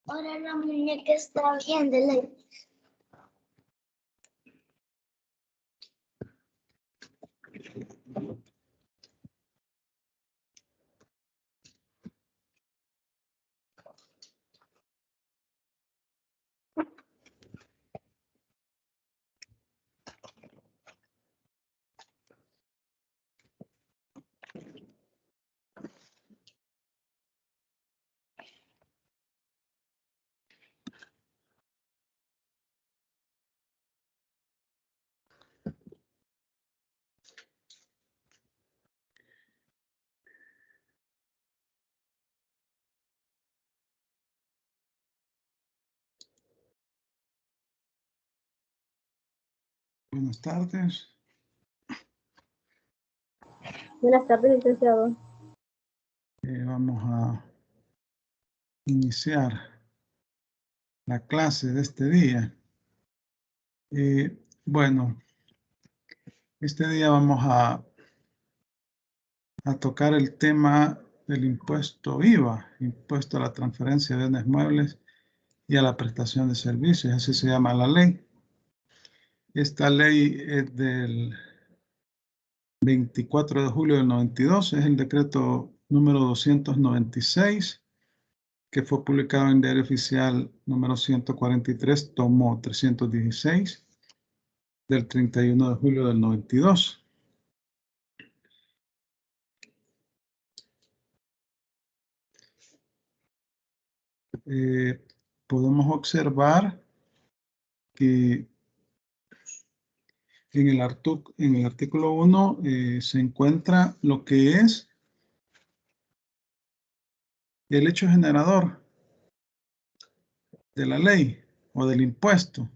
Ahora la muñeca está bien de ley. Buenas tardes. Buenas tardes, licenciado. Vamos a iniciar la clase de este día. Bueno, este día vamos a tocar el tema del impuesto IVA, impuesto a la transferencia de bienes muebles y a la prestación de servicios, así se llama la ley. Esta ley es del 24 de julio del 92, es el decreto número 296, que fue publicado en Diario Oficial número 143, tomo 316, del 31 de julio del 92. Podemos observar que en el artículo 1 se encuentra lo que es el hecho generador de la ley o del impuesto.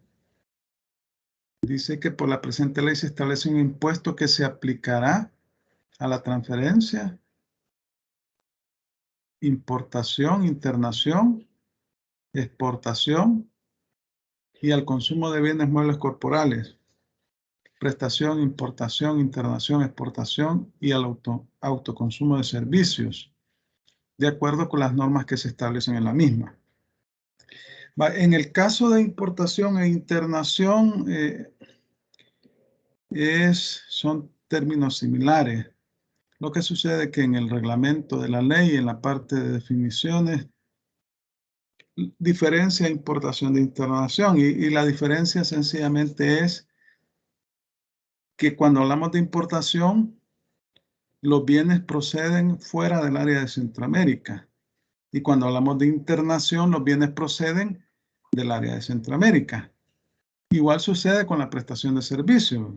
Dice que por la presente ley se establece un impuesto que se aplicará a la transferencia, importación, internación, exportación y al consumo de bienes muebles corporales, prestación, importación, internación, exportación y al autoconsumo de servicios, de acuerdo con las normas que se establecen en la misma. En el caso de importación e internación, son términos similares. Lo que sucede es que en el reglamento de la ley, en la parte de definiciones, diferencia importación de internación y la diferencia sencillamente es que cuando hablamos de importación, los bienes proceden fuera del área de Centroamérica. Y cuando hablamos de internación, los bienes proceden del área de Centroamérica. Igual sucede con la prestación de servicios.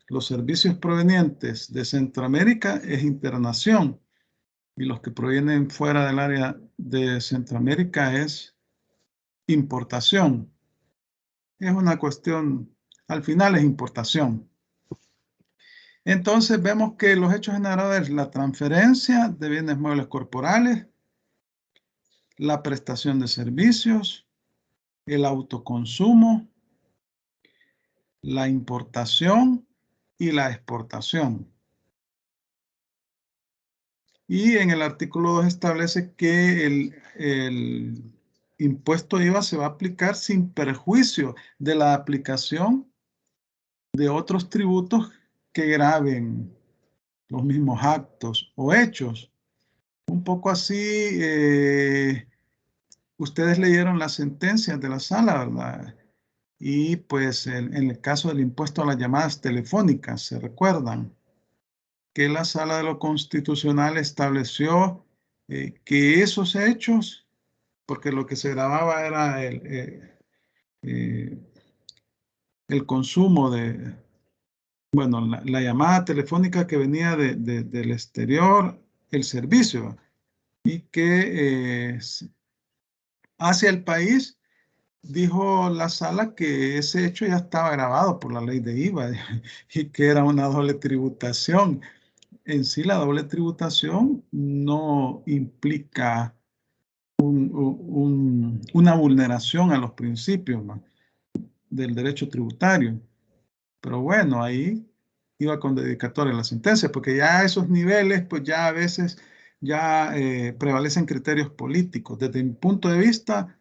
Los servicios provenientes de Centroamérica es internación. Y los que provienen fuera del área de Centroamérica es importación. Es una cuestión, al final es importación. Entonces vemos que los hechos generadores, la transferencia de bienes muebles corporales, la prestación de servicios, el autoconsumo, la importación y la exportación. Y en el artículo 2 establece que el impuesto IVA se va a aplicar sin perjuicio de la aplicación de otros tributos que graven los mismos actos o hechos. Un poco así, ustedes leyeron las sentencias de la sala, ¿verdad? Y pues en el caso del impuesto a las llamadas telefónicas, ¿se recuerdan? Que la Sala de lo Constitucional estableció que esos hechos, porque lo que se grababa era el consumo de, bueno, la llamada telefónica que venía del exterior, el servicio, y que hacia el país, dijo la sala que ese hecho ya estaba grabado por la ley de IVA y que era una doble tributación. En sí, la doble tributación no implica una vulneración a los principios, ¿no?, del derecho tributario. Pero bueno, ahí iba con dedicatoria la sentencia, porque ya a esos niveles, pues ya a veces ya prevalecen criterios políticos. Desde mi punto de vista,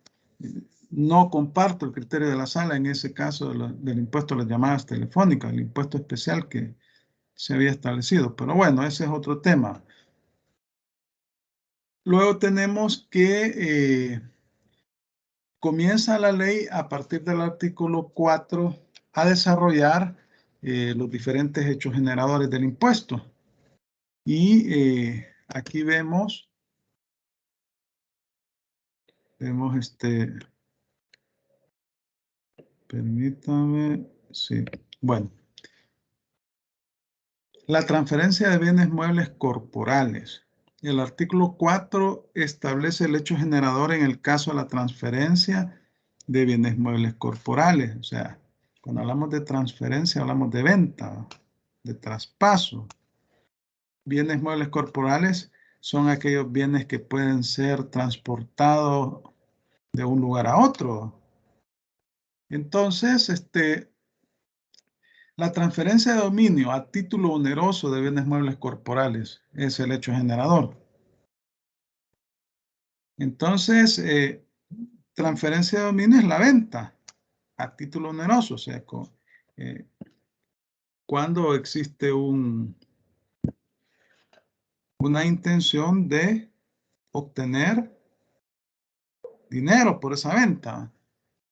no comparto el criterio de la sala en ese caso del impuesto a las llamadas telefónicas, el impuesto especial que se había establecido. Pero bueno, ese es otro tema. Luego tenemos que comienza la ley a partir del artículo 4 a desarrollar los diferentes hechos generadores del impuesto. Y aquí vemos permítame, sí, bueno, la transferencia de bienes muebles corporales. El artículo 4 establece el hecho generador en el caso de la transferencia de bienes muebles corporales. O sea, cuando hablamos de transferencia, hablamos de venta, de traspaso. Bienes muebles corporales son aquellos bienes que pueden ser transportados de un lugar a otro. Entonces, la transferencia de dominio a título oneroso de bienes muebles corporales es el hecho generador. Entonces, transferencia de dominio es la venta a título oneroso, o sea, cuando existe una intención de obtener dinero por esa venta,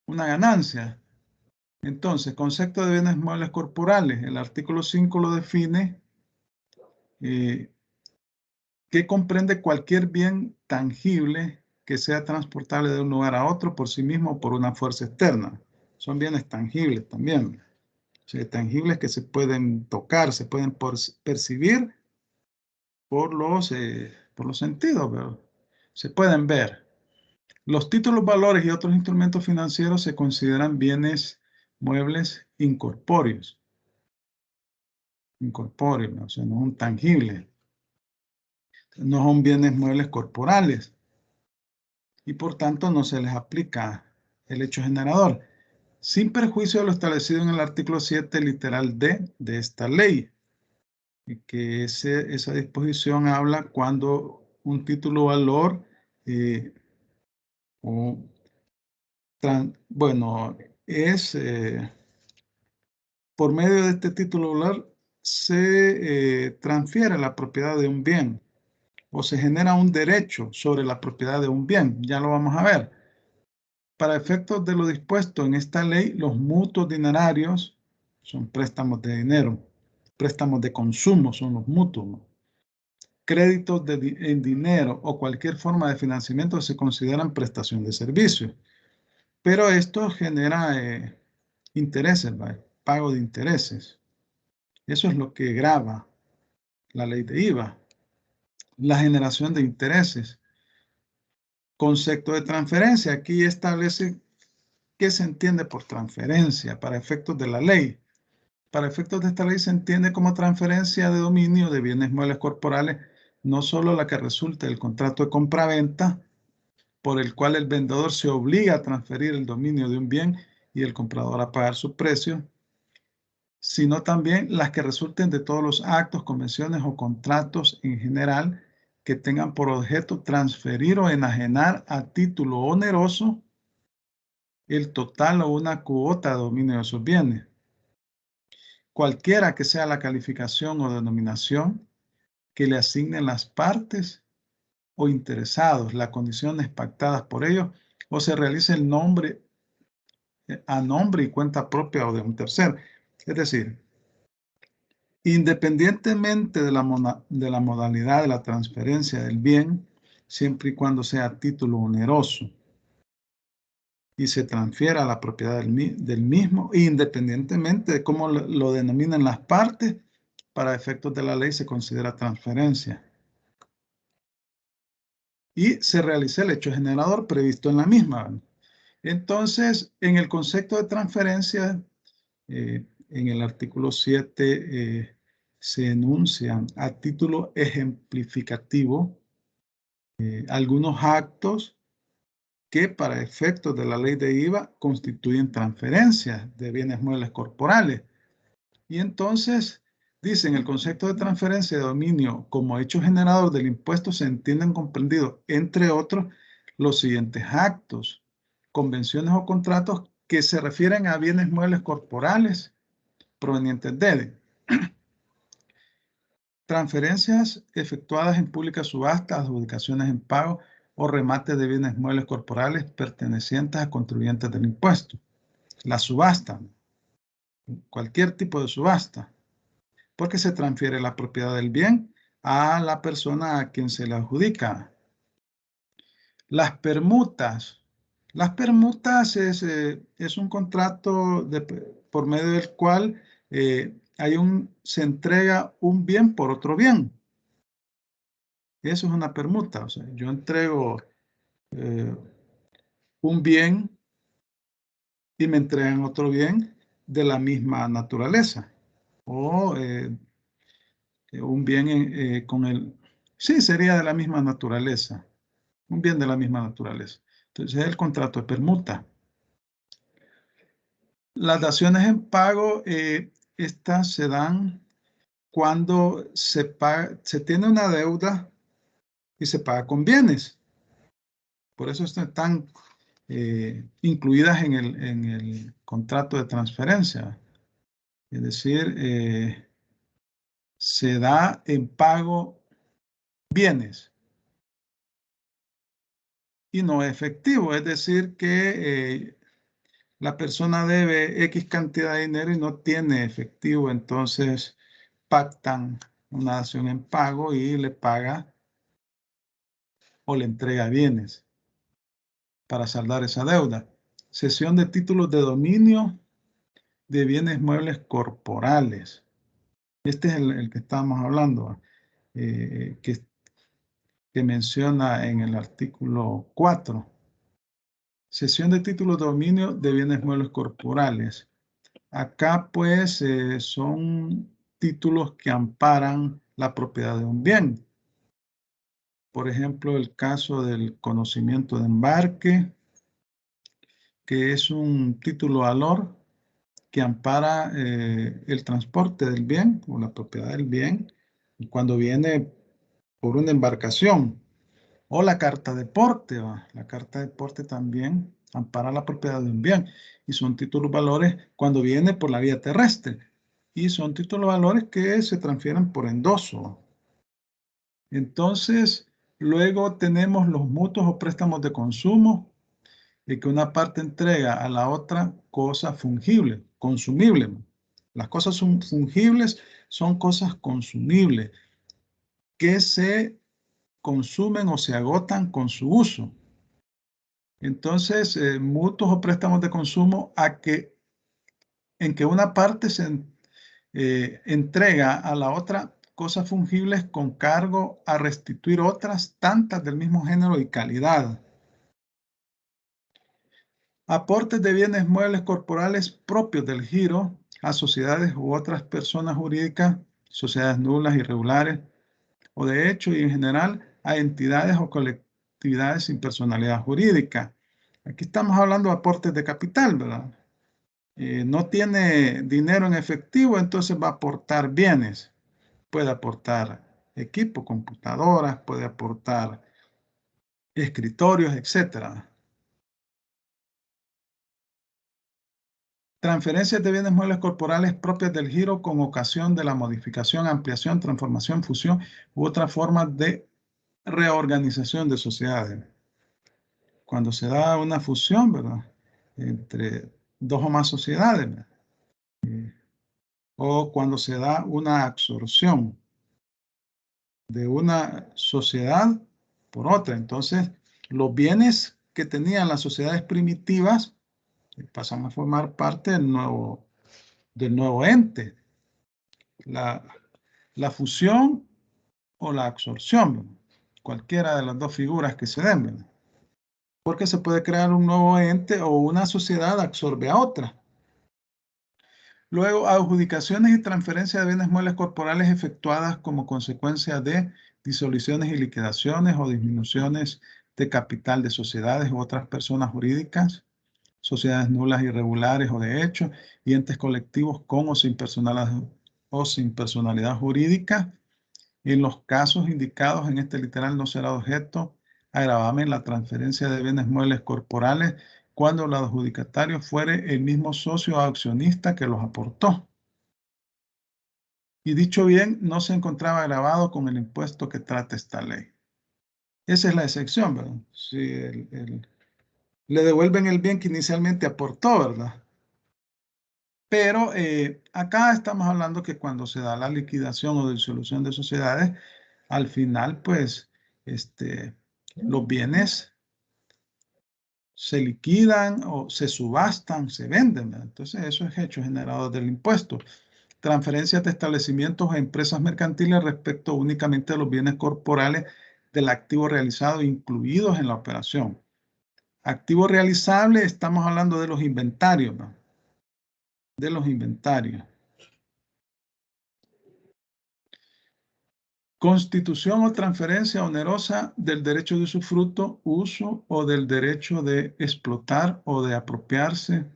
una ganancia. Entonces, concepto de bienes muebles corporales, el artículo 5 lo define, que comprende cualquier bien tangible que sea transportable de un lugar a otro por sí mismo o por una fuerza externa. Son bienes tangibles también. O sea, tangibles que se pueden tocar, se pueden percibir por los sentidos, pero se pueden ver. Los títulos, valores y otros instrumentos financieros se consideran bienes muebles incorpóreos. Incorpóreos, o sea, no son tangibles. No son bienes muebles corporales. Y por tanto no se les aplica el hecho generador, sin perjuicio de lo establecido en el artículo 7, literal D de esta ley, y que esa disposición habla cuando un título valor por medio de este título valor se transfiere la propiedad de un bien o se genera un derecho sobre la propiedad de un bien. Ya lo vamos a ver. Para efectos de lo dispuesto en esta ley, los mutuos dinerarios son préstamos de dinero, préstamos de consumo son los mutuos, ¿no? Créditos en dinero o cualquier forma de financiamiento se consideran prestación de servicios, pero esto genera intereses, ¿vale? Pago de intereses. Eso es lo que grava la ley de IVA, la generación de intereses. Concepto de transferencia, aquí establece qué se entiende por transferencia para efectos de la ley. Para efectos de esta ley se entiende como transferencia de dominio de bienes muebles corporales, no solo la que resulte del contrato de compraventa, por el cual el vendedor se obliga a transferir el dominio de un bien y el comprador a pagar su precio, sino también las que resulten de todos los actos, convenciones o contratos en general que tengan por objeto transferir o enajenar a título oneroso el total o una cuota de dominio de esos bienes. Cualquiera que sea la calificación o denominación que le asignen las partes o interesados, las condiciones pactadas por ellos, o se realice el nombre a nombre y cuenta propia o de un tercero. Es decir, independientemente de la modalidad de la transferencia del bien, siempre y cuando sea título oneroso y se transfiera a la propiedad del mismo, independientemente de cómo lo denominan las partes, para efectos de la ley se considera transferencia. Y se realiza el hecho generador previsto en la misma. Entonces, en el concepto de transferencia, en el artículo 7 se enuncian a título ejemplificativo algunos actos que para efectos de la ley de IVA constituyen transferencias de bienes muebles corporales. Y entonces, dicen, el concepto de transferencia de dominio como hecho generador del impuesto se entienden comprendidos, entre otros, los siguientes actos, convenciones o contratos que se refieren a bienes muebles corporales provenientes de transferencias efectuadas en pública subasta, adjudicaciones en pago o remate de bienes muebles corporales pertenecientes a contribuyentes del impuesto. La subasta, cualquier tipo de subasta, porque se transfiere la propiedad del bien a la persona a quien se le adjudica. Las permutas. Las permutas es un contrato por medio del cual se entrega un bien por otro bien. Eso es una permuta. O sea, yo entrego un bien y me entregan otro bien de la misma naturaleza. O un bien con el... Sí, sería de la misma naturaleza. Un bien de la misma naturaleza. Entonces, es el contrato de permuta. Las daciones en pago, estas se dan cuando se tiene una deuda y se paga con bienes. Por eso están incluidas en el contrato de transferencia. Es decir, se da en pago bienes y no efectivo. Es decir, que la persona debe X cantidad de dinero y no tiene efectivo, entonces pactan una dación en pago y le paga o le entrega bienes para saldar esa deuda. Cesión de títulos de dominio de bienes muebles corporales. Este es el que estábamos hablando, que menciona en el artículo 4. Cesión de títulos de dominio de bienes muebles corporales. Acá pues son títulos que amparan la propiedad de un bien. Por ejemplo, el caso del conocimiento de embarque, que es un título valor que ampara el transporte del bien o la propiedad del bien cuando viene por una embarcación. O la carta de porte, la carta de porte también ampara la propiedad de un bien y son títulos valores cuando viene por la vía terrestre y son títulos valores que se transfieren por endoso. Entonces, luego tenemos los mutuos o préstamos de consumo, que una parte entrega a la otra cosa fungible, consumible. Las cosas son fungibles, son cosas consumibles que se consumen o se agotan con su uso. Entonces, mutuos o préstamos de consumo en que una parte se entrega a la otra cosas fungibles con cargo a restituir otras tantas del mismo género y calidad. Aportes de bienes muebles corporales propios del giro a sociedades u otras personas jurídicas, sociedades nulas, irregulares, o de hecho y en general a entidades o colectividades sin personalidad jurídica. Aquí estamos hablando de aportes de capital, ¿verdad? No tiene dinero en efectivo, entonces va a aportar bienes. Puede aportar equipo, computadoras, puede aportar escritorios, etc. Transferencias de bienes muebles corporales propias del giro con ocasión de la modificación, ampliación, transformación, fusión u otra forma de reorganización de sociedades. Cuando se da una fusión, ¿verdad?, entre 2 o más sociedades, ¿verdad? O cuando se da una absorción de una sociedad por otra. Entonces, los bienes que tenían las sociedades primitivas pasan a formar parte del nuevo ente. La fusión o la absorción, ¿verdad? Cualquiera de las dos figuras que se den, ¿verdad? Porque se puede crear un nuevo ente o una sociedad absorbe a otra. Luego, adjudicaciones y transferencias de bienes muebles corporales efectuadas como consecuencia de disoluciones y liquidaciones o disminuciones de capital de sociedades u otras personas jurídicas, sociedades nulas, irregulares o de hecho, y entes colectivos con o sin personalidad jurídica. En los casos indicados en este literal no será objeto a gravamen la transferencia de bienes muebles corporales cuando el adjudicatario fuere el mismo socio o accionista que los aportó. Y dicho bien, no se encontraba grabado con el impuesto que trata esta ley. Esa es la excepción, ¿verdad? Si le devuelven el bien que inicialmente aportó, ¿verdad? Pero acá estamos hablando que cuando se da la liquidación o disolución de sociedades, al final, pues, los bienes se liquidan o se subastan, se venden, ¿verdad? Entonces, eso es hecho generado del impuesto. Transferencias de establecimientos a empresas mercantiles respecto únicamente a los bienes corporales del activo realizado incluidos en la operación. Activo realizable, estamos hablando de los inventarios, ¿no? De los inventarios. Constitución o transferencia onerosa del derecho de usufructo, uso o del derecho de explotar o de apropiarse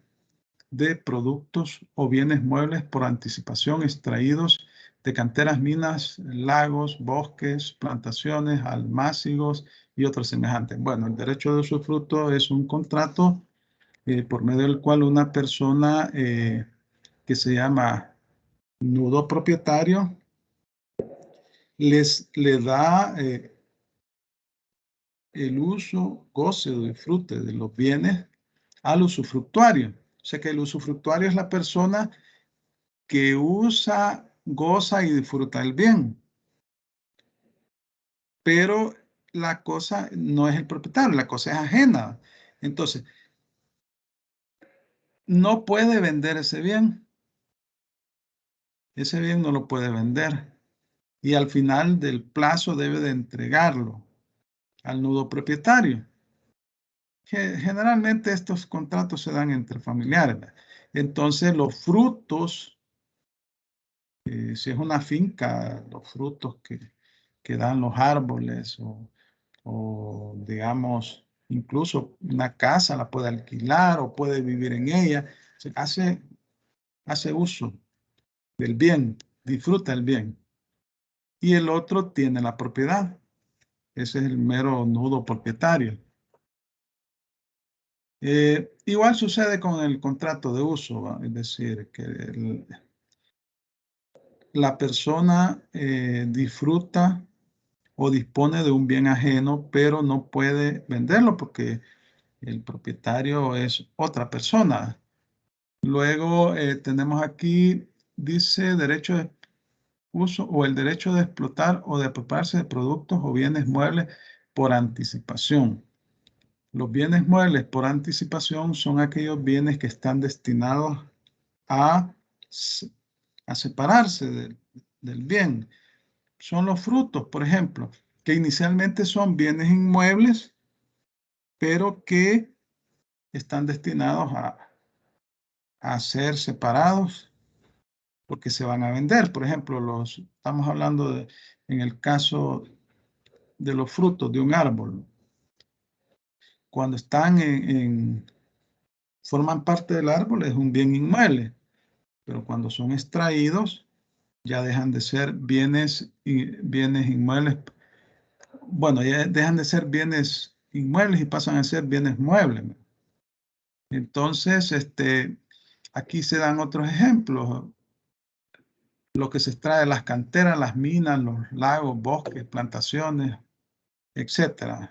de productos o bienes muebles por anticipación extraídos de canteras, minas, lagos, bosques, plantaciones, almácigos y otros semejantes. Bueno, el derecho de usufructo es un contrato por medio del cual una persona que se llama nudo propietario le da el uso, goce o disfrute de los bienes al usufructuario. O sea que el usufructuario es la persona que usa, goza y disfruta el bien. Pero la cosa no es el propietario, la cosa es ajena. Entonces, no puede vender ese bien. Ese bien no lo puede vender. Y al final del plazo debe de entregarlo al nudo propietario. Generalmente estos contratos se dan entre familiares, ¿verdad? Entonces los frutos, si es una finca, los frutos que dan los árboles o digamos, incluso una casa la puede alquilar o puede vivir en ella, hace uso del bien, disfruta el bien. Y el otro tiene la propiedad. Ese es el mero nudo propietario. Igual sucede con el contrato de uso, ¿va? Es decir, que la persona disfruta o dispone de un bien ajeno, pero no puede venderlo porque el propietario es otra persona. Luego tenemos aquí, dice derecho de uso o el derecho de explotar o de apropiarse de productos o bienes muebles por anticipación. Los bienes muebles por anticipación son aquellos bienes que están destinados a separarse del bien. Son los frutos, por ejemplo, que inicialmente son bienes inmuebles, pero que están destinados a ser separados porque se van a vender. Por ejemplo, estamos hablando en el caso de los frutos de un árbol. Cuando están forman parte del árbol es un bien inmueble, pero cuando son extraídos ya dejan de ser bienes inmuebles. Bueno, ya dejan de ser bienes inmuebles y pasan a ser bienes muebles. Entonces, aquí se dan otros ejemplos. Lo que se extrae de las canteras, las minas, los lagos, bosques, plantaciones, etc.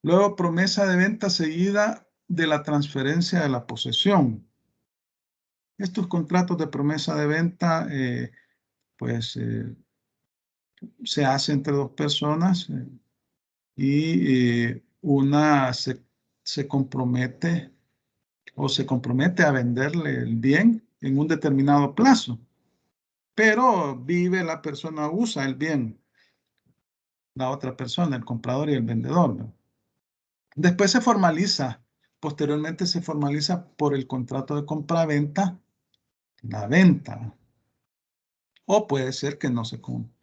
Luego, promesa de venta seguida de la transferencia de la posesión. Estos contratos de promesa de venta, se hace entre dos personas y una se compromete a venderle el bien en un determinado plazo, pero vive la persona, usa el bien, la otra persona, el comprador y el vendedor, ¿no? Después posteriormente se formaliza por el contrato de compra-venta, la venta. O puede ser que no se cumpla,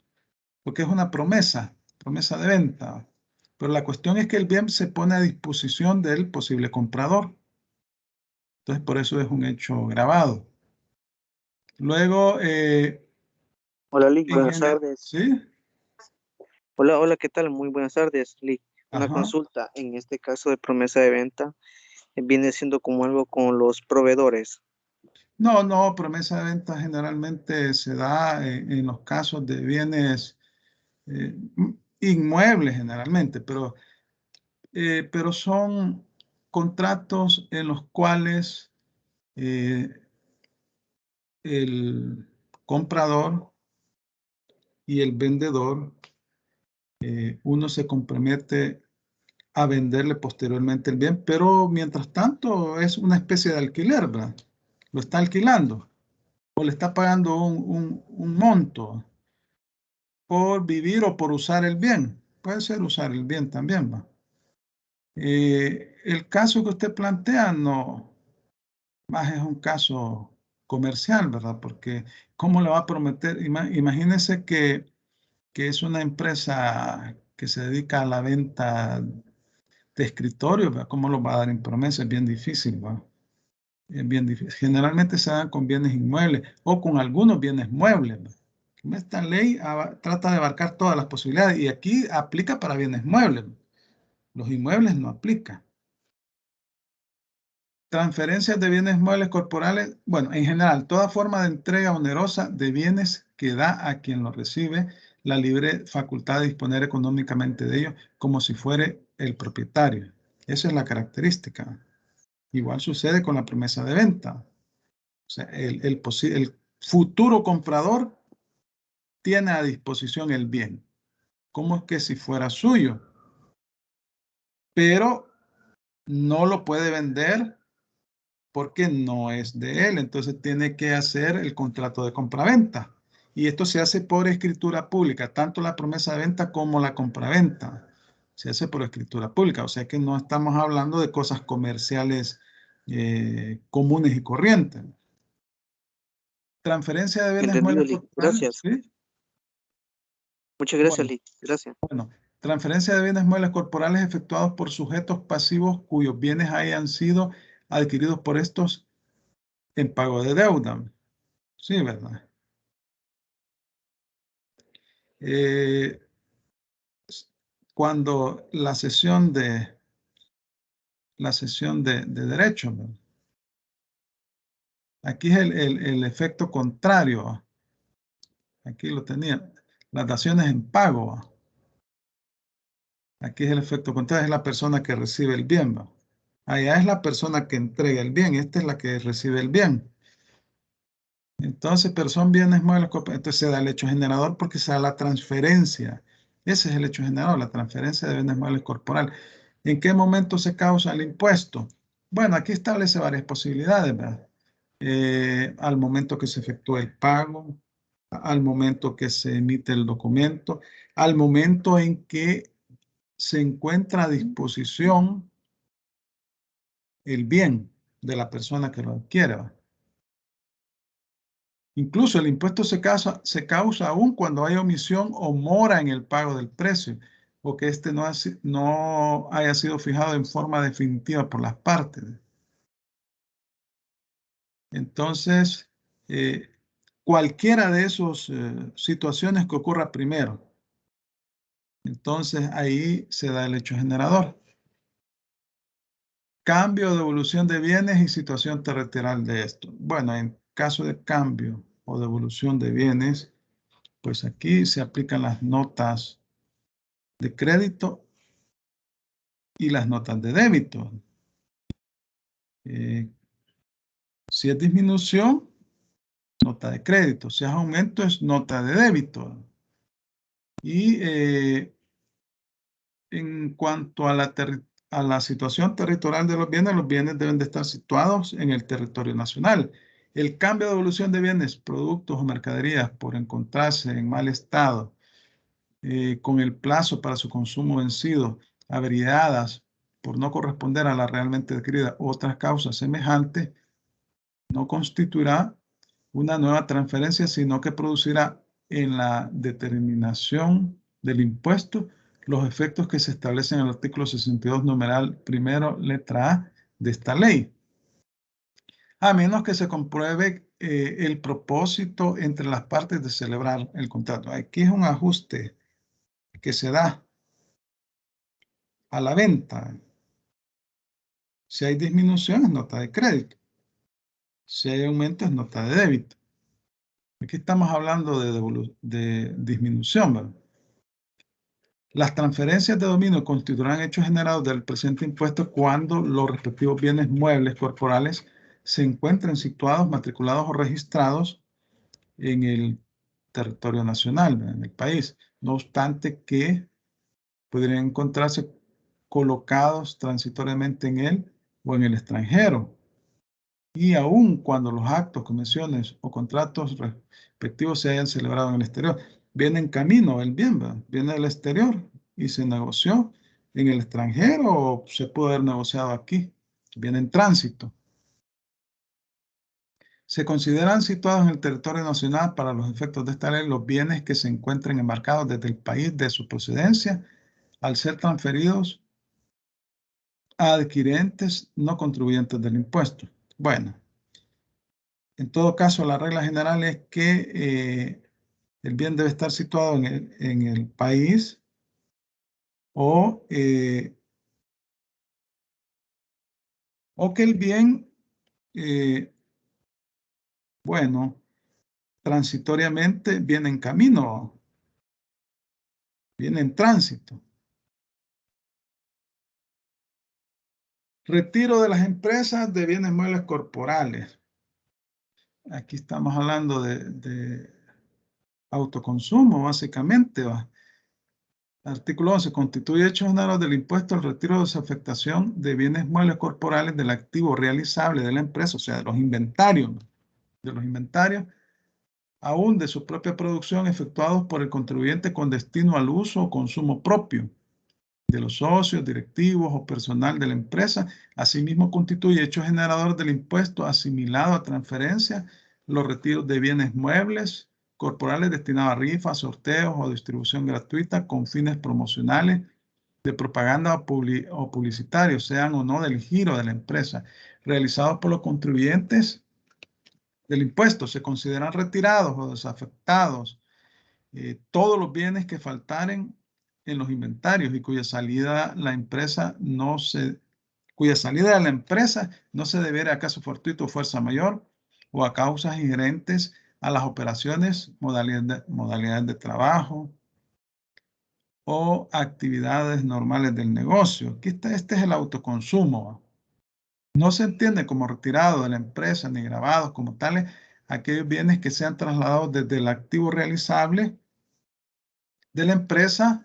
porque es una promesa de venta. Pero la cuestión es que el bien se pone a disposición del posible comprador. Entonces, por eso es un hecho grabado. Luego, Hola, Lick, buenas tardes. ¿sí? Hola, hola, ¿qué tal? Muy buenas tardes, Lick. Una Ajá. consulta, en este caso de promesa de venta, viene siendo como algo con los proveedores. No, promesa de venta generalmente se da en los casos de bienes inmuebles generalmente, pero son contratos en los cuales el comprador y el vendedor, uno se compromete a venderle posteriormente el bien, pero mientras tanto es una especie de alquiler, ¿verdad? Lo está alquilando o le está pagando un monto por vivir o por usar el bien. Puede ser usar el bien también, ¿va? El caso que usted plantea no, más es un caso comercial, ¿verdad? Porque ¿cómo le va a prometer? Imagínese que es una empresa que se dedica a la venta de escritorio, ¿verdad? ¿Cómo lo va a dar en promesa? Es bien difícil, ¿va? Es bien difícil. Generalmente se dan con bienes inmuebles o con algunos bienes muebles, ¿va? Esta ley trata de abarcar todas las posibilidades y aquí aplica para bienes muebles. Los inmuebles no aplican. Transferencias de bienes muebles corporales, bueno, en general, toda forma de entrega onerosa de bienes que da a quien lo recibe la libre facultad de disponer económicamente de ellos como si fuere el propietario. Esa es la característica. Igual sucede con la promesa de venta. O sea, el futuro comprador tiene a disposición el bien, como es que si fuera suyo, pero no lo puede vender porque no es de él, entonces tiene que hacer el contrato de compraventa. Y esto se hace por escritura pública, tanto la promesa de venta como la compraventa. Se hace por escritura pública, o sea que no estamos hablando de cosas comerciales comunes y corrientes. Transferencia de bienes Entendido, muebles Lick. corporales, Gracias. ¿sí? Muchas gracias, Bueno, Lick. Gracias. bueno, transferencia de bienes muebles corporales efectuados por sujetos pasivos cuyos bienes hayan sido adquiridos por estos en pago de deuda. Sí, ¿verdad? Cuando la sesión de derecho, ¿no? Aquí es el efecto contrario. Aquí lo tenía. Las daciones en pago. Aquí es el efecto contrario. Es la persona que recibe el bien, ¿no? Allá es la persona que entrega el bien. Esta es la que recibe el bien. Entonces, pero son bienes muebles. Entonces se da el hecho generador porque se da la transferencia. Ese es el hecho generador, la transferencia de bienes muebles corporales. ¿En qué momento se causa el impuesto? Bueno, aquí establece varias posibilidades, ¿verdad? Al momento que se efectúa el pago, al momento que se emite el documento, al momento en que se encuentra a disposición el bien de la persona que lo adquiere, ¿verdad? Incluso el impuesto se causa aún cuando hay omisión o mora en el pago del precio, o que este no haya sido fijado en forma definitiva por las partes. Entonces, cualquiera de esas situaciones que ocurra primero, entonces ahí se da el hecho generador. Cambio o devolución de bienes y situación territorial de esto. Bueno, en caso de cambio o devolución de bienes, pues aquí se aplican las notas de crédito y las notas de débito. Si es disminución, nota de crédito. Si es aumento, es nota de débito. Y en cuanto a la situación territorial de los bienes deben de estar situados en el territorio nacional. El cambio de evolución de bienes, productos o mercaderías por encontrarse en mal estado, con el plazo para su consumo vencido, averiadas por no corresponder a la realmente adquirida u otras causas semejantes, no constituirá una nueva transferencia, sino que producirá en la determinación del impuesto los efectos que se establecen en el artículo 62, numeral primero, letra A de esta ley, a menos que se compruebe el propósito entre las partes de celebrar el contrato. Aquí es un ajuste que se da a la venta. Si hay disminución, es nota de crédito. Si hay aumento, es nota de débito. Aquí estamos hablando de disminución, ¿verdad? Las transferencias de dominio constituirán hechos generados del presente impuesto cuando los respectivos bienes muebles corporales se encuentren situados, matriculados o registrados en el territorio nacional, ¿verdad? En el país. No obstante que podrían encontrarse colocados transitoriamente en él o en el extranjero. Y aun cuando los actos, convenciones o contratos respectivos se hayan celebrado en el exterior, viene en camino el bien, ¿verdad? Viene del exterior y se negoció en el extranjero o se pudo haber negociado aquí, viene en tránsito. Se consideran situados en el territorio nacional para los efectos de esta ley los bienes que se encuentren embarcados desde el país de su procedencia al ser transferidos a adquirentes no contribuyentes del impuesto. Bueno, en todo caso, la regla general es que el bien debe estar situado en el país o que el bien, bueno, transitoriamente viene en camino, viene en tránsito. Retiro de las empresas de bienes muebles corporales. Aquí estamos hablando de autoconsumo, básicamente, ¿va? Artículo 11. Constituye hechos generados del impuesto al retiro de desafectación de bienes muebles corporales del activo realizable de la empresa, o sea, de los inventarios, aún de su propia producción efectuados por el contribuyente con destino al uso o consumo propio de los socios, directivos o personal de la empresa. Asimismo, constituye hecho generador del impuesto asimilado a transferencia los retiros de bienes muebles corporales destinados a rifas, sorteos o distribución gratuita con fines promocionales de propaganda o publicitarios, sean o no del giro de la empresa, realizados por los contribuyentes del impuesto. Se consideran retirados o desafectados todos los bienes que faltaren en los inventarios y cuya salida de la empresa no se debiera a caso fortuito o fuerza mayor o a causas inherentes a las operaciones, modalidades de trabajo o actividades normales del negocio. Aquí está, este es el autoconsumo. No se entiende como retirado de la empresa ni grabados como tales aquellos bienes que sean trasladados desde el activo realizable de la empresa,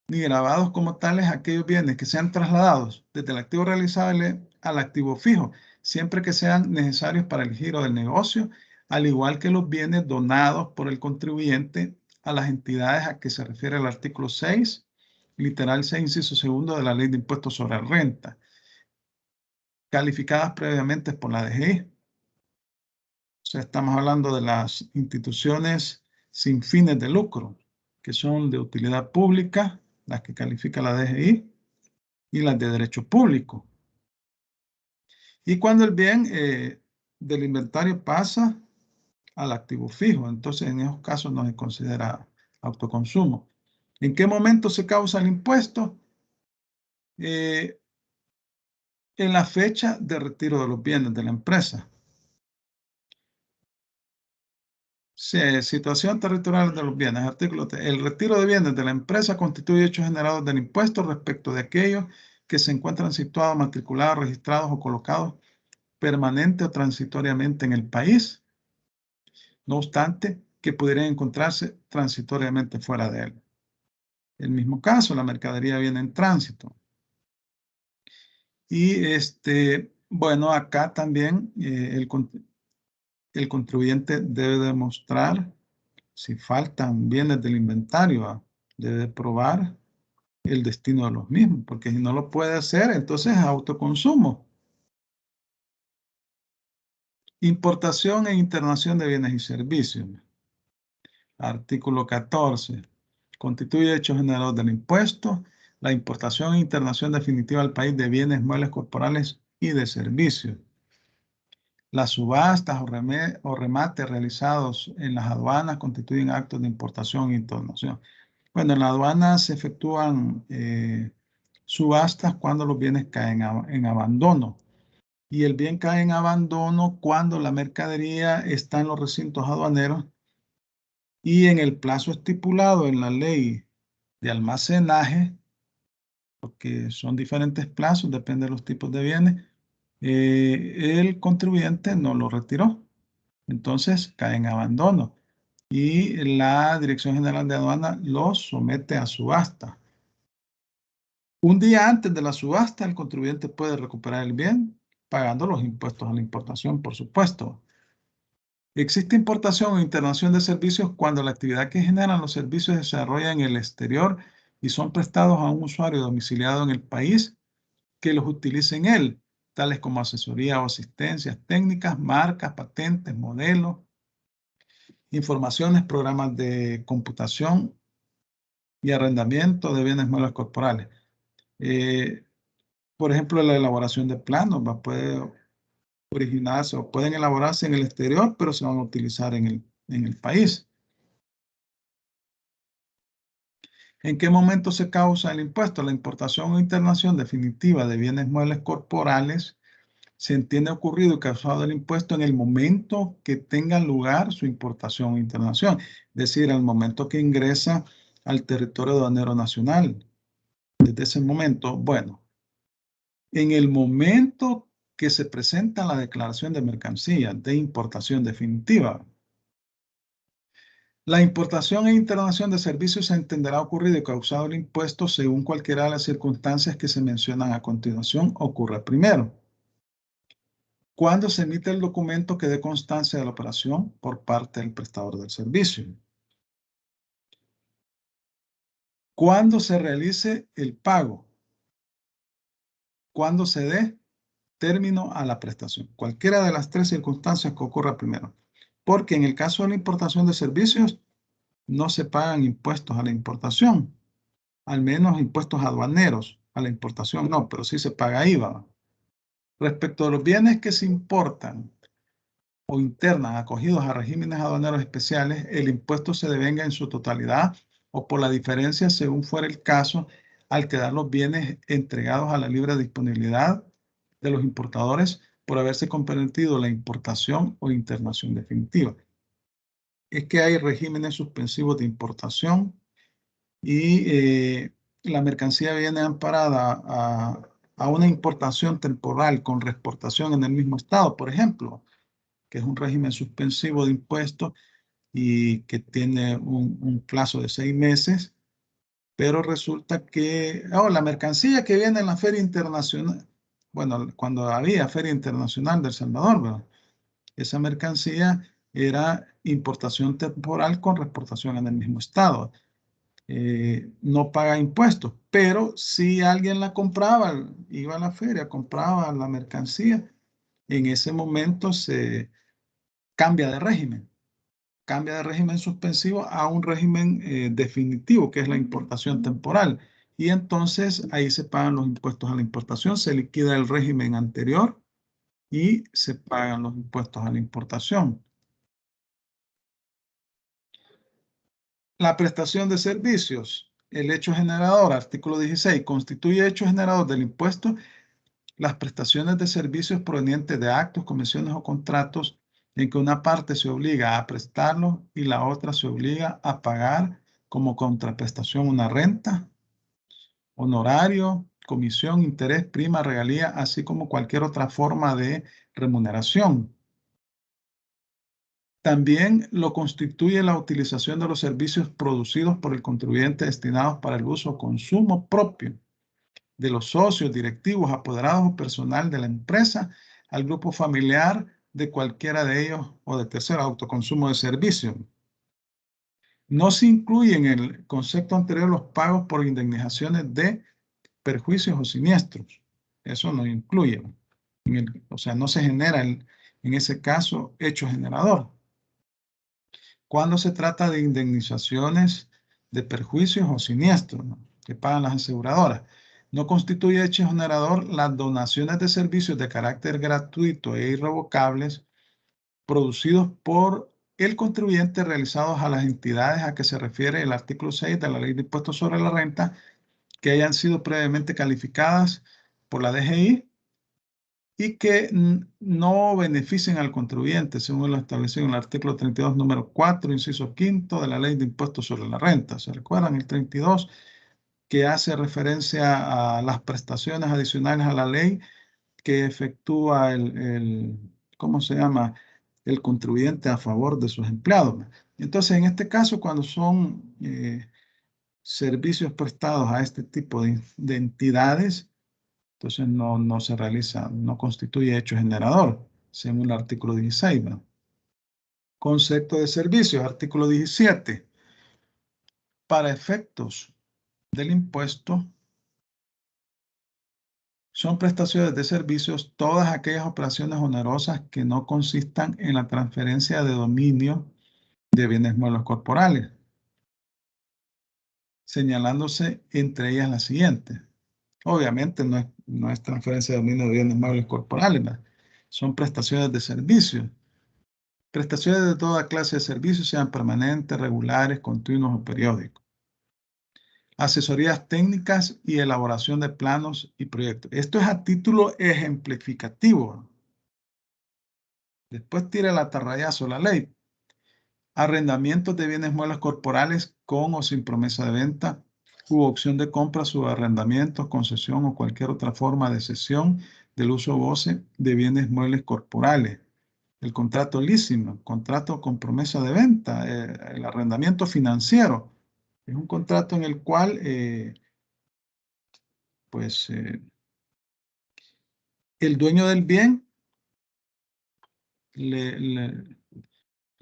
ni grabados como tales aquellos bienes que sean trasladados desde el activo realizable al activo fijo, siempre que sean necesarios para el giro del negocio, al igual que los bienes donados por el contribuyente a las entidades a que se refiere el artículo 6, literal 6, inciso segundo de la Ley de Impuestos sobre Renta, calificadas previamente por la DGI. O sea, estamos hablando de las instituciones sin fines de lucro, que son de utilidad pública, las que califica la DGI, y las de derecho público. Y cuando el bien del inventario pasa al activo fijo, entonces en esos casos no se considera autoconsumo. ¿En qué momento se causa el impuesto? En la fecha de retiro de los bienes de la empresa. Situación territorial de los bienes. Artículo 3. El retiro de bienes de la empresa constituye hechos generados del impuesto respecto de aquellos que se encuentran situados, matriculados, registrados o colocados permanente o transitoriamente en el país, no obstante que pudieran encontrarse transitoriamente fuera de él. El mismo caso, la mercadería viene en tránsito. Y bueno, acá también el contribuyente debe demostrar si faltan bienes del inventario, debe probar el destino de los mismos, porque si no lo puede hacer, entonces es autoconsumo. Importación e internación de bienes y servicios. Artículo 14. Constituye hecho generador del impuesto la importación e internación definitiva al país de bienes muebles corporales y de servicios. Las subastas o remates realizados en las aduanas constituyen actos de importación e internación. Bueno, en la aduana se efectúan subastas cuando los bienes caen en abandono. Y el bien cae en abandono cuando la mercadería está en los recintos aduaneros y en el plazo estipulado en la ley de almacenaje, porque son diferentes plazos, depende de los tipos de bienes, el contribuyente no lo retiró. Entonces cae en abandono y la Dirección General de Aduana los somete a subasta. Un día antes de la subasta, el contribuyente puede recuperar el bien pagando los impuestos a la importación, por supuesto. Existe importación o internación de servicios cuando la actividad que generan los servicios se desarrolla en el exterior y son prestados a un usuario domiciliado en el país que los utilice en él, tales como asesoría o asistencias técnicas, marcas, patentes, modelos, informaciones, programas de computación y arrendamiento de bienes muebles corporales. Por ejemplo, la elaboración de planos puede originarse o pueden elaborarse en el exterior, pero se van a utilizar en el país. ¿En qué momento se causa el impuesto? La importación o internación definitiva de bienes muebles corporales se entiende ocurrido y causado el impuesto en el momento que tenga lugar su importación o internación, es decir, al momento que ingresa al territorio aduanero nacional. Desde ese momento, bueno, en el momento que se presenta la declaración de mercancía de importación definitiva, la importación e internación de servicios se entenderá ocurrido y causado el impuesto según cualquiera de las circunstancias que se mencionan a continuación ocurre primero. Cuando se emite el documento que dé constancia de la operación por parte del prestador del servicio. Cuando se realice el pago. Cuando se dé término a la prestación. Cualquiera de las tres circunstancias que ocurra primero. Porque en el caso de la importación de servicios, no se pagan impuestos a la importación. Al menos impuestos aduaneros. A la importación no, pero sí se paga IVA. Respecto a los bienes que se importan o internan acogidos a regímenes aduaneros especiales, el impuesto se devenga en su totalidad o por la diferencia según fuera el caso al quedar los bienes entregados a la libre disponibilidad de los importadores por haberse comprometido la importación o internación definitiva. Es que hay regímenes suspensivos de importación y la mercancía viene amparada a una importación temporal con reexportación en el mismo estado, por ejemplo, que es un régimen suspensivo de impuestos y que tiene un plazo de 6 meses, pero resulta que la mercancía que viene en la Feria Internacional, bueno, cuando había Feria Internacional de El Salvador, ¿verdad? Esa mercancía era importación temporal con reexportación en el mismo estado. No paga impuestos, pero si alguien la compraba, iba a la feria, compraba la mercancía, en ese momento se cambia de régimen suspensivo a un régimen definitivo, que es la importación temporal. Y entonces ahí se pagan los impuestos a la importación, se liquida el régimen anterior y se pagan los impuestos a la importación. La prestación de servicios, el hecho generador, artículo 16, constituye hecho generador del impuesto las prestaciones de servicios provenientes de actos, convenciones o contratos en que una parte se obliga a prestarlo y la otra se obliga a pagar como contraprestación una renta, honorario, comisión, interés, prima, regalía, así como cualquier otra forma de remuneración. También lo constituye la utilización de los servicios producidos por el contribuyente destinados para el uso o consumo propio de los socios, directivos, apoderados o personal de la empresa, al grupo familiar de cualquiera de ellos o de tercero, autoconsumo de servicios. No se incluye en el concepto anterior los pagos por indemnizaciones de perjuicios o siniestros. Eso no incluye. O sea, no se genera en ese caso hecho generador. Cuando se trata de indemnizaciones de perjuicios o siniestros, ¿no?, que pagan las aseguradoras, no constituye hecho generador las donaciones de servicios de carácter gratuito e irrevocables producidos por el contribuyente realizados a las entidades a que se refiere el artículo 6 de la Ley de Impuestos sobre la Renta, que hayan sido previamente calificadas por la DGI y que no beneficien al contribuyente, según lo establecido en el artículo 32, número 4, inciso 5 de la Ley de Impuestos sobre la Renta. ¿Se recuerdan? El 32, que hace referencia a las prestaciones adicionales a la ley que efectúa ¿cómo se llama?, el contribuyente a favor de sus empleados. Entonces, en este caso, cuando son servicios prestados a este tipo de entidades, entonces no se realiza, no constituye hecho generador, según el artículo 16. ¿No? Concepto de servicios, artículo 17. Para efectos del impuesto, son prestaciones de servicios todas aquellas operaciones onerosas que no consistan en la transferencia de dominio de bienes muebles corporales, señalándose entre ellas las siguientes. Obviamente no es transferencia de dominio de bienes muebles corporales, ¿verdad? Son prestaciones de servicios. Prestaciones de toda clase de servicios, sean permanentes, regulares, continuos o periódicos. Asesorías técnicas y elaboración de planos y proyectos. Esto es a título ejemplificativo. Después tira el atarrayazo la ley. Arrendamientos de bienes muebles corporales con o sin promesa de venta, u opción de compra, subarrendamientos, concesión o cualquier otra forma de cesión del uso o goce de bienes muebles corporales. El contrato leasing, contrato con promesa de venta, el arrendamiento financiero. Es un contrato en el cual, el dueño del bien le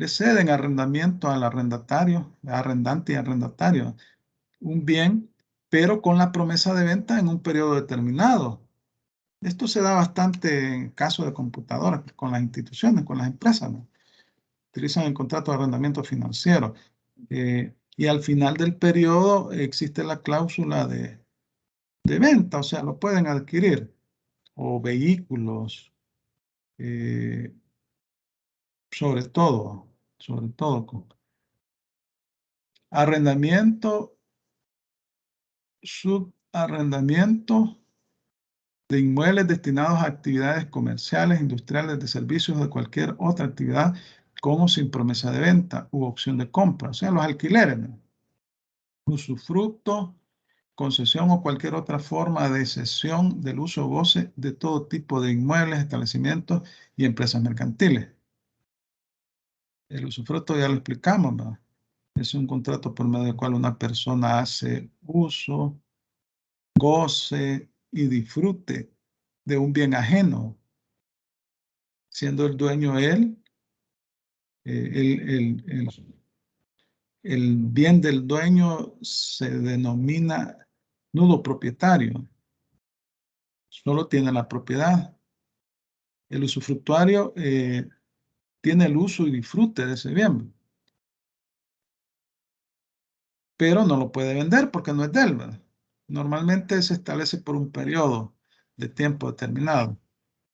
ceden arrendamiento al arrendatario, arrendante y arrendatario, un bien, pero con la promesa de venta en un periodo determinado. Esto se da bastante en caso de computadoras, con las instituciones, con las empresas, ¿no? Utilizan el contrato de arrendamiento financiero. Y al final del periodo existe la cláusula de venta, o sea, lo pueden adquirir. O vehículos, sobre todo. Arrendamiento, subarrendamiento de inmuebles destinados a actividades comerciales, industriales, de servicios, de cualquier otra actividad, con o sin promesa de venta u opción de compra, o sea, los alquileres, ¿no? Usufructo, concesión o cualquier otra forma de cesión del uso o goce de todo tipo de inmuebles, establecimientos y empresas mercantiles. El usufructo ya lo explicamos, ¿no? Es un contrato por medio del cual una persona hace uso, goce y disfrute de un bien ajeno, siendo el dueño él, el bien del dueño se denomina nudo propietario. Solo tiene la propiedad. El usufructuario tiene el uso y disfrute de ese bien, pero no lo puede vender porque no es de él, ¿verdad? Normalmente se establece por un periodo de tiempo determinado.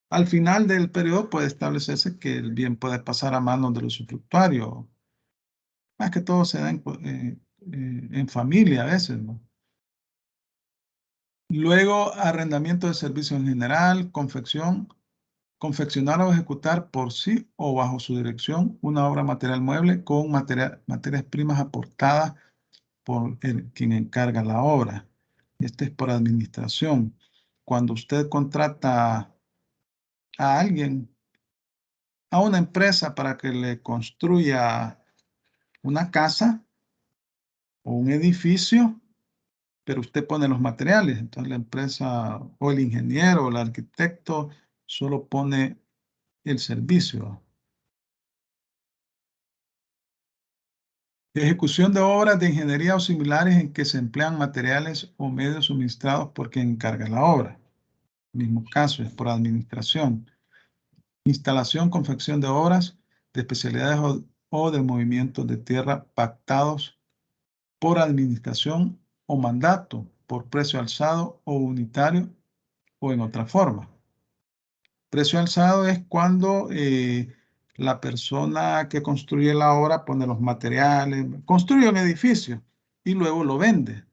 Al final del periodo puede establecerse que el bien puede pasar a manos del usufructuario. Más que todo se da en familia a veces, ¿no? Luego, arrendamiento de servicios en general, confeccionar o ejecutar por sí o bajo su dirección una obra material mueble con materias primas aportadas por quien encarga la obra. Este es por administración. cuando usted contrata a alguien, a una empresa para que le construya una casa o un edificio, pero usted pone los materiales. Entonces la empresa o el ingeniero o el arquitecto solo pone el servicio. Ejecución de obras de ingeniería o similares en que se emplean materiales o medios suministrados por quien encarga la obra. Mismo caso, es por administración. Instalación, confección de obras de especialidades o de movimientos de tierra pactados por administración o mandato, por precio alzado o unitario o en otra forma. Precio alzado es cuando la persona que construye la obra pone los materiales, construye un edificio y luego lo vende.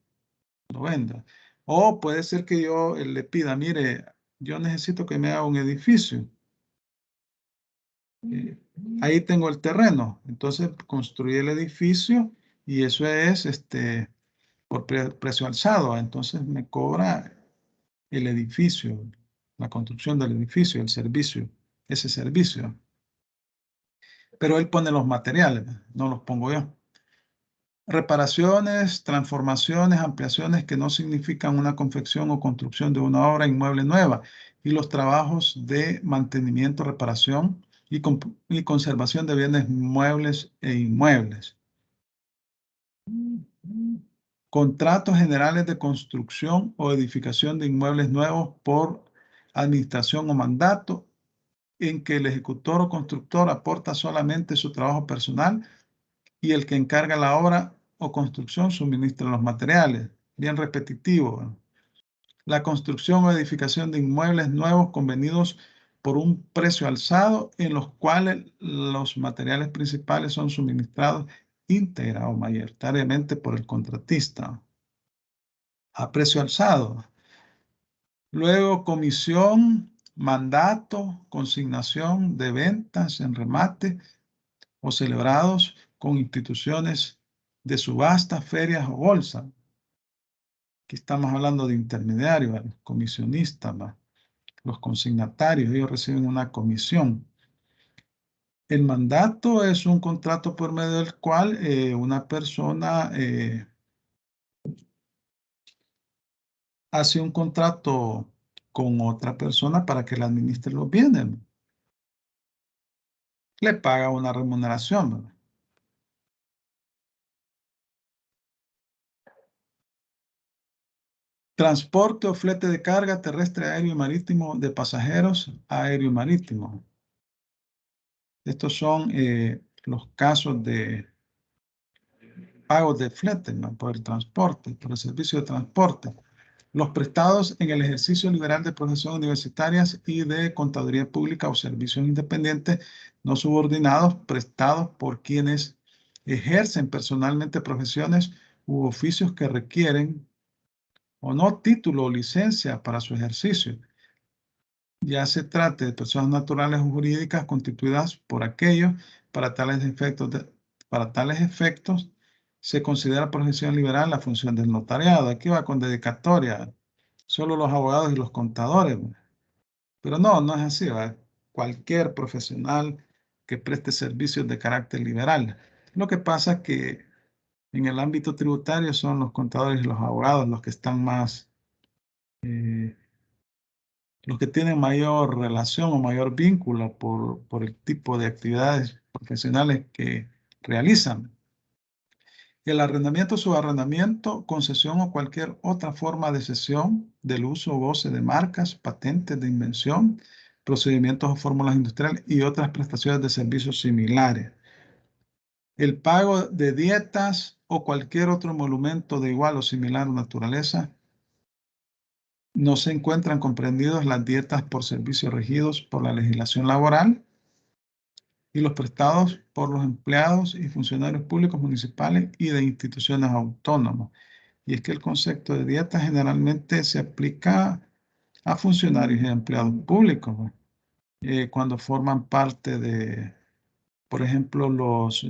O puede ser que yo le pida, mire, yo necesito que me haga un edificio. Ahí tengo el terreno, entonces construye el edificio y eso es por precio alzado. Entonces me cobra el edificio, la construcción del edificio, el servicio, ese servicio. Pero él pone los materiales, no los pongo yo. Reparaciones, transformaciones, ampliaciones que no significan una confección o construcción de una obra inmueble nueva y los trabajos de mantenimiento, reparación y conservación de bienes muebles e inmuebles. Contratos generales de construcción o edificación de inmuebles nuevos por administración o mandato en que el ejecutor o constructor aporta solamente su trabajo personal y el que encarga la obra o construcción suministra los materiales. Bien repetitivo. La construcción o edificación de inmuebles nuevos convenidos por un precio alzado en los cuales los materiales principales son suministrados íntegra o mayoritariamente por el contratista a precio alzado. Luego, comisión, mandato, consignación de ventas en remate o celebrados con instituciones de subasta, ferias o bolsa. Aquí estamos hablando de intermediarios, comisionistas, los consignatarios, ellos reciben una comisión. El mandato es un contrato por medio del cual una persona hace un contrato con otra persona para que le administre los bienes. Le paga una remuneración, ¿verdad? Transporte o flete de carga terrestre, aéreo y marítimo de pasajeros, aéreo y marítimo. Estos son los casos de pagos de flete, ¿no? Por el transporte, por el servicio de transporte. Los prestados en el ejercicio liberal de profesiones universitarias y de contaduría pública o servicios independientes no subordinados prestados por quienes ejercen personalmente profesiones u oficios que requieren o no título o licencia para su ejercicio, ya se trate de personas naturales o jurídicas constituidas por aquellos para tales efectos se considera profesión liberal la función del notariado. Aquí va con dedicatoria, solo los abogados y los contadores. Pero no, no es así, ¿verdad? Cualquier profesional que preste servicios de carácter liberal. Lo que pasa es que en el ámbito tributario son los contadores y los abogados los que están más, los que tienen mayor relación o mayor vínculo por el tipo de actividades profesionales que realizan. El arrendamiento, subarrendamiento, concesión o cualquier otra forma de cesión del uso o goce de marcas, patentes de invención, procedimientos o fórmulas industriales y otras prestaciones de servicios similares. El pago de dietas o cualquier otro emolumento de igual o similar naturaleza. No se encuentran comprendidos las dietas por servicios regidos por la legislación laboral y los prestados por los empleados y funcionarios públicos municipales y de instituciones autónomas. Y es que el concepto de dieta generalmente se aplica a funcionarios y empleados públicos, cuando forman parte de, por ejemplo, los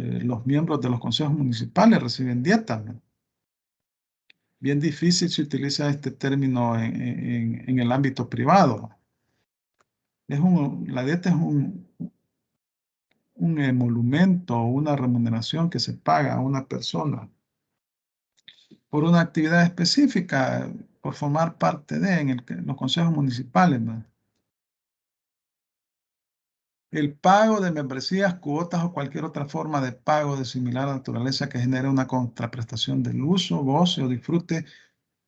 miembros de los consejos municipales reciben dietas, ¿no? Bien difícil se utiliza este término en el ámbito privado. La dieta es un emolumento, una remuneración que se paga a una persona por una actividad específica, por formar parte de en los consejos municipales, ¿no? El pago de membresías, cuotas o cualquier otra forma de pago de similar naturaleza que genere una contraprestación del uso, goce o disfrute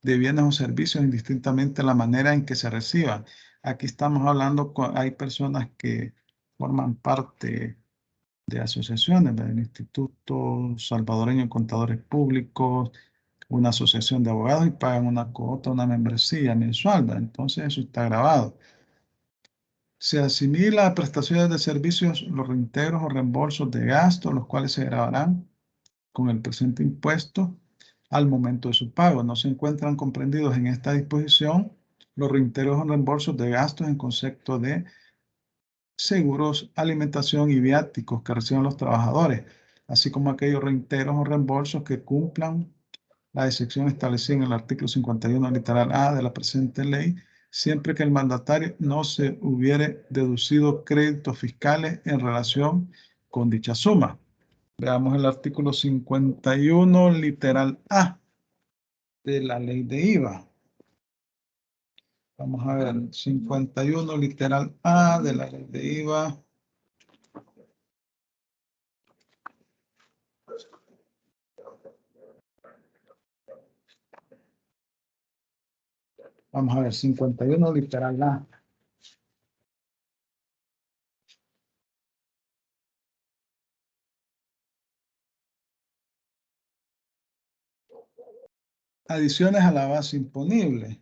de bienes o servicios indistintamente la manera en que se reciban. Aquí estamos hablando, hay personas que forman parte de asociaciones, del Instituto Salvadoreño de Contadores Públicos, una asociación de abogados y pagan una cuota, una membresía mensual, ¿verdad? Entonces eso está grabado. Se asimila a prestaciones de servicios los reintegros o reembolsos de gastos, los cuales se grabarán con el presente impuesto al momento de su pago. No se encuentran comprendidos en esta disposición los reintegros o reembolsos de gastos en concepto de seguros, alimentación y viáticos que reciben los trabajadores, así como aquellos reintegros o reembolsos que cumplan la excepción establecida en el artículo 51 literal A de la presente ley, siempre que el mandatario no se hubiere deducido créditos fiscales en relación con dicha suma. Veamos el artículo 51 literal A de la ley de IVA. Vamos a ver, 51 literal A de la ley de IVA. Vamos a ver, 51 literal A. Adiciones a la base imponible.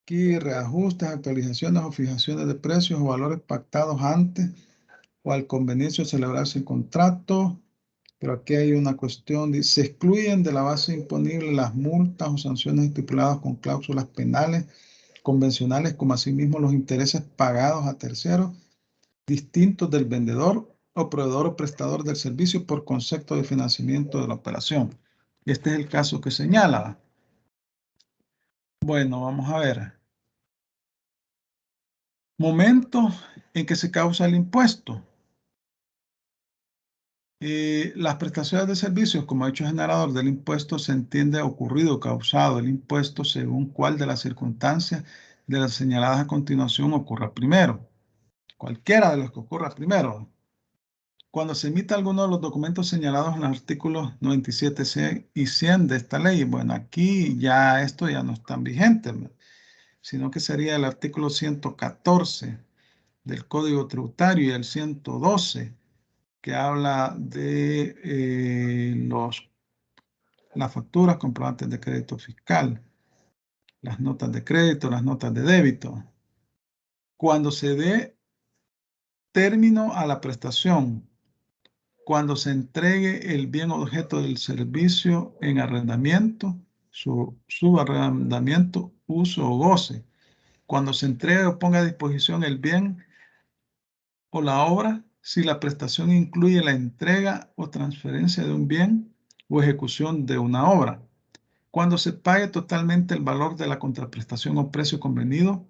Aquí reajustes, actualizaciones o fijaciones de precios o valores pactados antes o al convenirse o celebrarse el contrato. Pero aquí hay una cuestión, dice, se excluyen de la base imponible las multas o sanciones estipuladas con cláusulas penales convencionales, como asimismo los intereses pagados a terceros distintos del vendedor o proveedor o prestador del servicio por concepto de financiamiento de la operación. Este es el caso que señala. Bueno, vamos a ver. Momento en que se causa el impuesto. Las prestaciones de servicios como hecho generador del impuesto se entiende ocurrido o causado el impuesto según cuál de las circunstancias de las señaladas a continuación ocurra primero. Cualquiera de los que ocurra primero. Cuando se emita alguno de los documentos señalados en los artículos 97C y 100 de esta ley, bueno, aquí ya esto ya no es tan vigente, sino que sería el artículo 114 del Código Tributario y el 112 que habla de las facturas, comprobantes de crédito fiscal, las notas de crédito, las notas de débito. Cuando se dé término a la prestación, cuando se entregue el bien objeto del servicio en arrendamiento, su subarrendamiento, uso o goce, cuando se entregue o ponga a disposición el bien o la obra, si la prestación incluye la entrega o transferencia de un bien o ejecución de una obra. Cuando se pague totalmente el valor de la contraprestación o precio convenido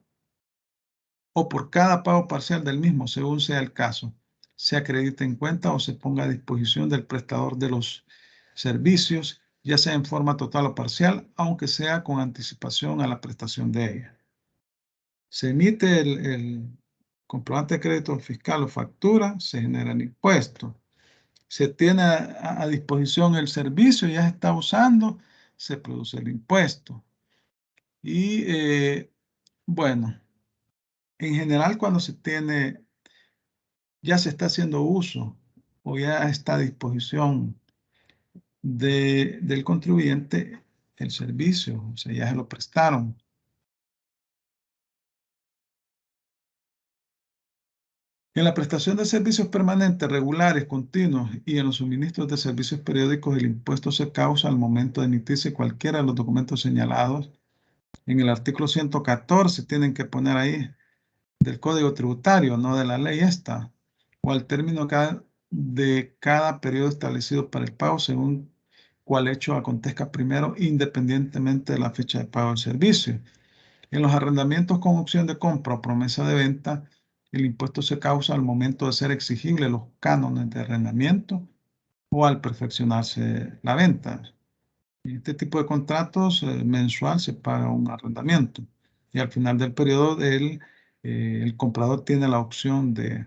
o por cada pago parcial del mismo, según sea el caso, se acredite en cuenta o se ponga a disposición del prestador de los servicios, ya sea en forma total o parcial, aunque sea con anticipación a la prestación de ella. Se emite el comprobante de crédito fiscal o factura, se genera el impuesto. Se tiene a disposición el servicio, ya se está usando, se produce el impuesto. Y bueno, en general cuando se tiene, ya se está haciendo uso o ya está a disposición del contribuyente el servicio, o sea, ya se lo prestaron. En la prestación de servicios permanentes, regulares, continuos y en los suministros de servicios periódicos, el impuesto se causa al momento de emitirse cualquiera de los documentos señalados. En el artículo 114 tienen que poner ahí del Código Tributario, no de la ley esta, o al término de cada periodo establecido para el pago según cual hecho acontezca primero independientemente de la fecha de pago del servicio. En los arrendamientos con opción de compra o promesa de venta, el impuesto se causa al momento de ser exigible los cánones de arrendamiento o al perfeccionarse la venta. En este tipo de contratos mensual se paga un arrendamiento y al final del periodo el comprador tiene la opción de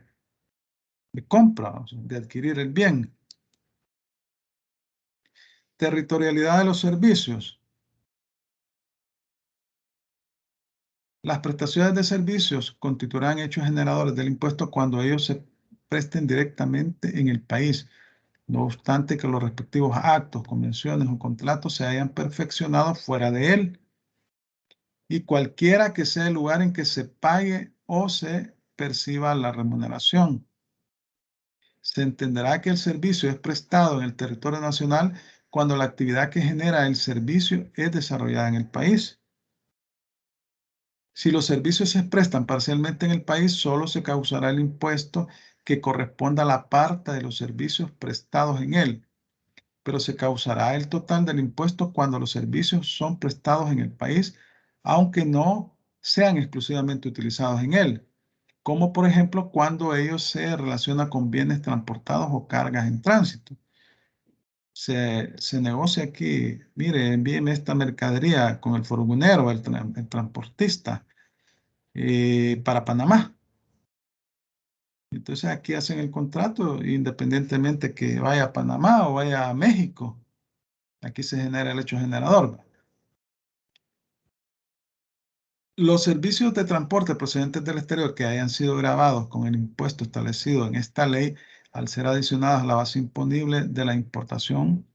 compra, o sea, de adquirir el bien. Territorialidad de los servicios. Las prestaciones de servicios constituirán hechos generadores del impuesto cuando ellos se presten directamente en el país, no obstante que los respectivos actos, convenciones o contratos se hayan perfeccionado fuera de él, y cualquiera que sea el lugar en que se pague o se perciba la remuneración. Se entenderá que el servicio es prestado en el territorio nacional cuando la actividad que genera el servicio es desarrollada en el país. Si los servicios se prestan parcialmente en el país, solo se causará el impuesto que corresponda a la parte de los servicios prestados en él, pero se causará el total del impuesto cuando los servicios son prestados en el país, aunque no sean exclusivamente utilizados en él, como por ejemplo cuando ellos se relacionan con bienes transportados o cargas en tránsito. Se negocia aquí, mire, envíeme esta mercadería con el furgonero, el transportista, para Panamá. Entonces aquí hacen el contrato independientemente que vaya a Panamá o vaya a México. Aquí se genera el hecho generador. Los servicios de transporte procedentes del exterior que hayan sido grabados con el impuesto establecido en esta ley, al ser adicionados a la base imponible de la importación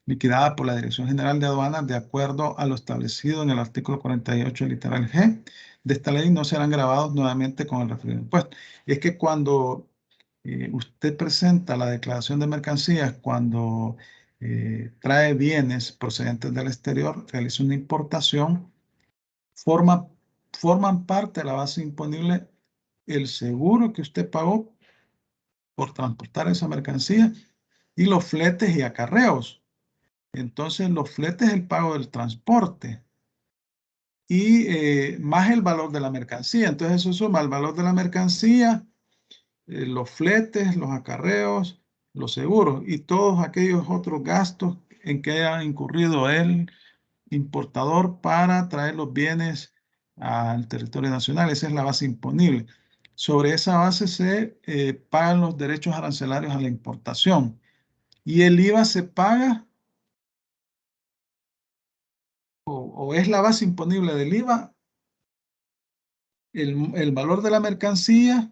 liquidada por la Dirección General de Aduanas, de acuerdo a lo establecido en el artículo 48, literal G de esta ley, no serán grabados nuevamente con el referido impuesto. Y es que cuando usted presenta la declaración de mercancías, cuando trae bienes procedentes del exterior, realiza una importación, forman parte de la base imponible el seguro que usted pagó por transportar esa mercancía y los fletes y acarreos. Entonces, los fletes es el pago del transporte y más el valor de la mercancía. Entonces, eso suma el valor de la mercancía, los fletes, los acarreos, los seguros y todos aquellos otros gastos en que haya incurrido el importador para traer los bienes al territorio nacional. Esa es la base imponible. Sobre esa base se pagan los derechos arancelarios a la importación. Y el IVA se paga, o es la base imponible del IVA, el valor de la mercancía,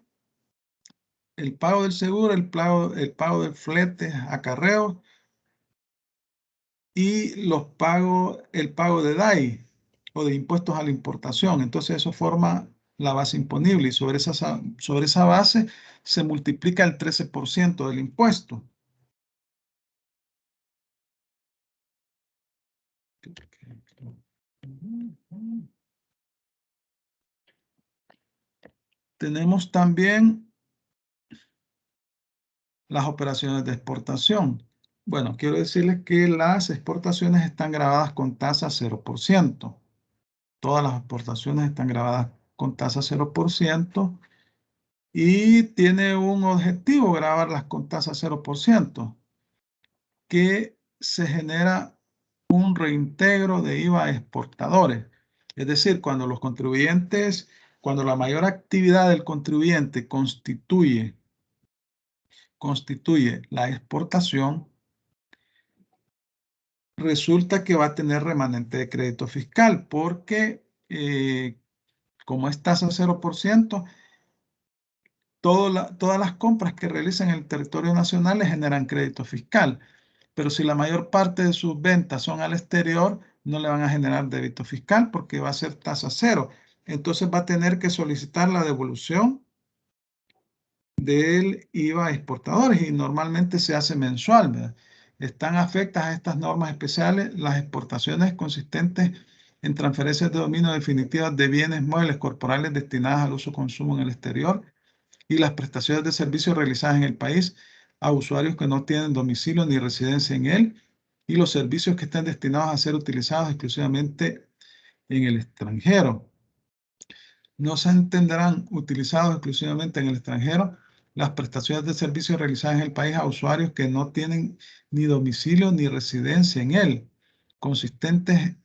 el pago del seguro, el pago del flete, acarreo y el pago de DAI o de impuestos a la importación. Entonces eso forma la base imponible y sobre esa base se multiplica el 13% del impuesto. Tenemos también las operaciones de exportación. Bueno, quiero decirles que las exportaciones están grabadas con tasa 0%. Todas las exportaciones están grabadas con tasa 0% y tiene un objetivo grabarlas con tasa 0%, que se genera un reintegro de IVA a exportadores. Es decir, cuando la mayor actividad del contribuyente constituye la exportación, resulta que va a tener remanente de crédito fiscal porque como es tasa 0%, todas las compras que realizan en el territorio nacional le generan crédito fiscal. Pero si la mayor parte de sus ventas son al exterior, no le van a generar débito fiscal porque va a ser tasa cero. Entonces va a tener que solicitar la devolución del IVA a exportadores y normalmente se hace mensual, ¿verdad? Están afectas a estas normas especiales las exportaciones consistentes en transferencias de dominio definitivas de bienes muebles corporales destinadas al uso consumo en el exterior y las prestaciones de servicios realizadas en el país a usuarios que no tienen domicilio ni residencia en él y los servicios que estén destinados a ser utilizados exclusivamente en el extranjero. No se entenderán utilizados exclusivamente en el extranjero las prestaciones de servicios realizadas en el país a usuarios que no tienen ni domicilio ni residencia en él, consistentes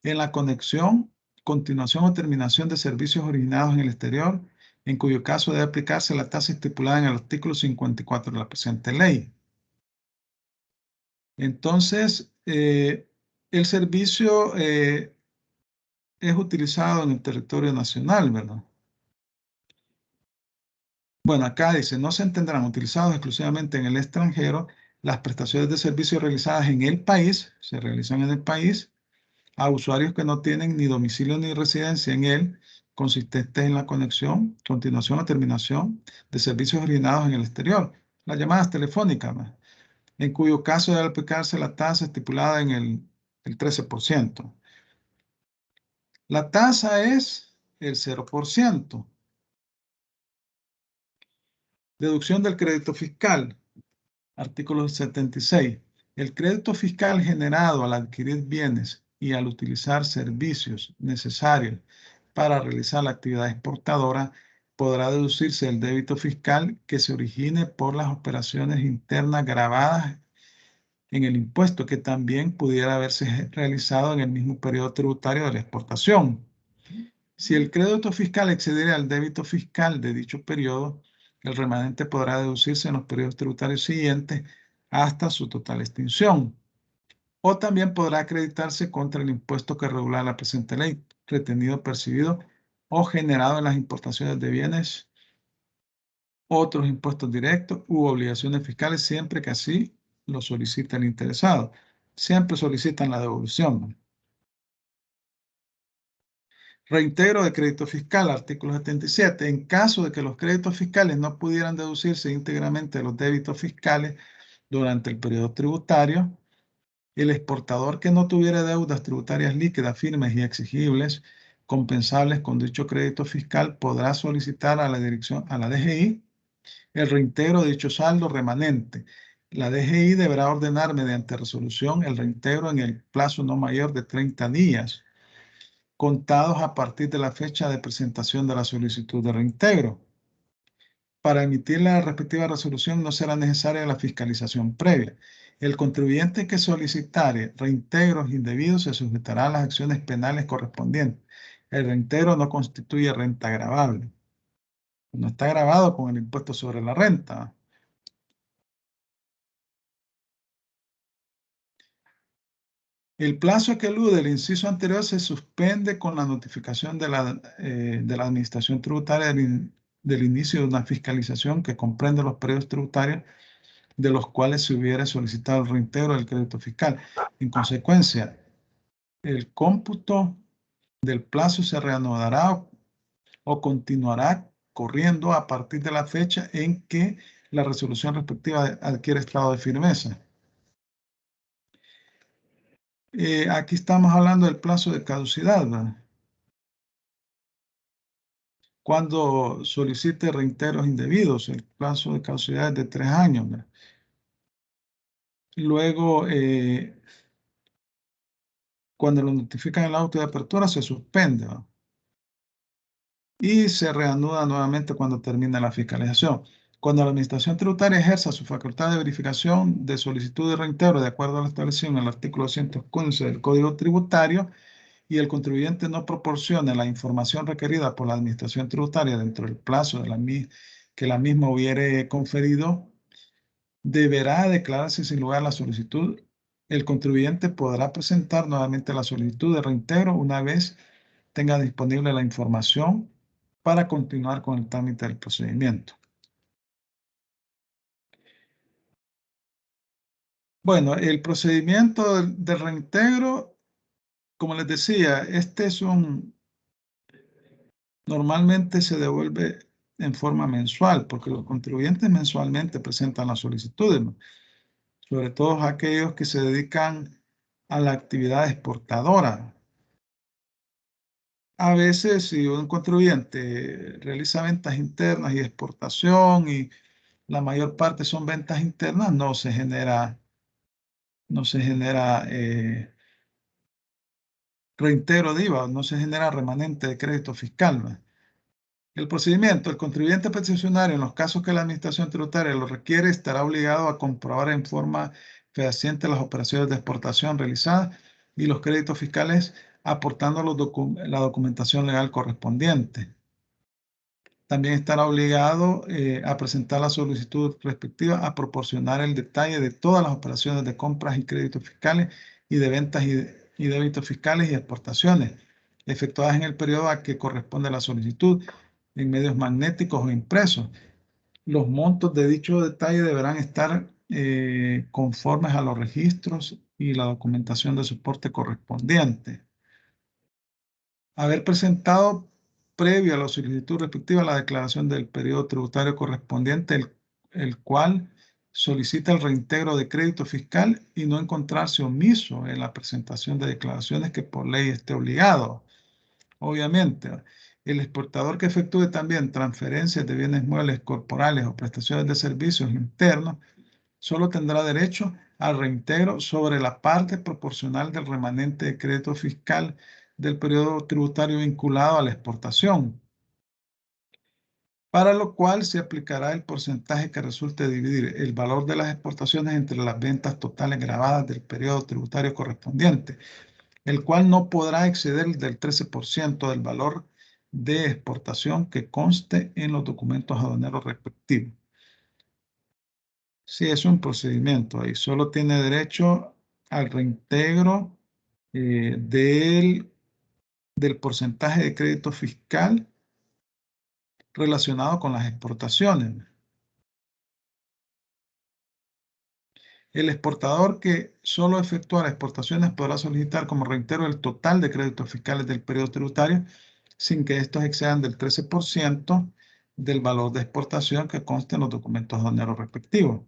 en la conexión, continuación o terminación de servicios originados en el exterior, en cuyo caso debe aplicarse la tasa estipulada en el artículo 54 de la presente ley. Entonces, el servicio es utilizado en el territorio nacional, ¿verdad? Bueno, acá dice, no se entenderán utilizados exclusivamente en el extranjero las prestaciones de servicios realizadas en el país, se realizan en el país, a usuarios que no tienen ni domicilio ni residencia en él, consistentes en la conexión, continuación o terminación de servicios originados en el exterior, las llamadas telefónicas, ¿no? En cuyo caso debe aplicarse la tasa estipulada en el 13%. La tasa es el 0%. Deducción del crédito fiscal. Artículo 76. El crédito fiscal generado al adquirir bienes y al utilizar servicios necesarios para realizar la actividad exportadora podrá deducirse el débito fiscal que se origine por las operaciones internas gravadas en el impuesto que también pudiera haberse realizado en el mismo periodo tributario de la exportación. Si el crédito fiscal excediera al débito fiscal de dicho periodo, el remanente podrá deducirse en los periodos tributarios siguientes hasta su total extinción. O también podrá acreditarse contra el impuesto que regula la presente ley, retenido, percibido o generado en las importaciones de bienes, otros impuestos directos u obligaciones fiscales, siempre que así lo solicite el interesado. Siempre solicitan la devolución, ¿no? Reintegro de crédito fiscal, artículo 77. En caso de que los créditos fiscales no pudieran deducirse íntegramente de los débitos fiscales durante el periodo tributario, el exportador que no tuviera deudas tributarias líquidas, firmes y exigibles, compensables con dicho crédito fiscal, podrá solicitar a la DGI, el reintegro de dicho saldo remanente. La DGI deberá ordenar mediante resolución el reintegro en el plazo no mayor de 30 días, contados a partir de la fecha de presentación de la solicitud de reintegro. Para emitir la respectiva resolución no será necesaria la fiscalización previa. El contribuyente que solicitare reintegros indebidos se sujetará a las acciones penales correspondientes. El reintegro no constituye renta gravable. No está gravado con el impuesto sobre la renta. El plazo que elude el inciso anterior se suspende con la notificación de la Administración Tributaria del inicio de una fiscalización que comprende los periodos tributarios de los cuales se hubiera solicitado el reintegro del crédito fiscal. En consecuencia, el cómputo del plazo se reanudará o continuará corriendo a partir de la fecha en que la resolución respectiva adquiere estado de firmeza. Aquí estamos hablando del plazo de caducidad, ¿verdad? Cuando solicite reintegros indebidos, el plazo de caducidad es de 3 años, ¿verdad? Luego, cuando lo notifican en el auto de apertura, se suspende, ¿verdad? Y se reanuda nuevamente cuando termine la fiscalización. Cuando la Administración Tributaria ejerza su facultad de verificación de solicitud de reintegro de acuerdo a la establecido en el artículo 215 del Código Tributario y el contribuyente no proporcione la información requerida por la Administración Tributaria dentro del plazo que la misma hubiere conferido, deberá declararse sin lugar la solicitud. El contribuyente podrá presentar nuevamente la solicitud de reintegro una vez tenga disponible la información para continuar con el trámite del procedimiento. Bueno, el procedimiento del reintegro, como les decía, normalmente se devuelve en forma mensual, porque los contribuyentes mensualmente presentan las solicitudes, ¿no? Sobre todo aquellos que se dedican a la actividad exportadora. A veces, si un contribuyente realiza ventas internas y exportación y la mayor parte son ventas internas, no se genera no se genera reintegro de IVA, no se genera remanente de crédito fiscal, ¿va? El procedimiento, el contribuyente peticionario, en los casos que la administración tributaria lo requiere, estará obligado a comprobar en forma fehaciente las operaciones de exportación realizadas y los créditos fiscales aportando la documentación legal correspondiente. También estará obligado a presentar la solicitud respectiva a proporcionar el detalle de todas las operaciones de compras y créditos fiscales y de ventas y débitos fiscales y exportaciones efectuadas en el periodo a que corresponde la solicitud en medios magnéticos o impresos. Los montos de dicho detalle deberán estar conformes a los registros y la documentación de soporte correspondiente. Haber presentado previo a la solicitud respectiva la declaración del periodo tributario correspondiente, el cual solicita el reintegro de crédito fiscal y no encontrarse omiso en la presentación de declaraciones que por ley esté obligado. Obviamente, el exportador que efectúe también transferencias de bienes muebles corporales o prestaciones de servicios internos solo tendrá derecho al reintegro sobre la parte proporcional del remanente de crédito fiscal del periodo tributario vinculado a la exportación, para lo cual se aplicará el porcentaje que resulte dividir el valor de las exportaciones entre las ventas totales grabadas del periodo tributario correspondiente, el cual no podrá exceder del 13% del valor de exportación que conste en los documentos aduaneros respectivos. Sí, es un procedimiento ahí. Solo tiene derecho al reintegro del porcentaje de crédito fiscal relacionado con las exportaciones. El exportador que solo efectúa las exportaciones podrá solicitar como reintegro el total de créditos fiscales del periodo tributario sin que estos excedan del 13% del valor de exportación que conste en los documentos aduaneros respectivos.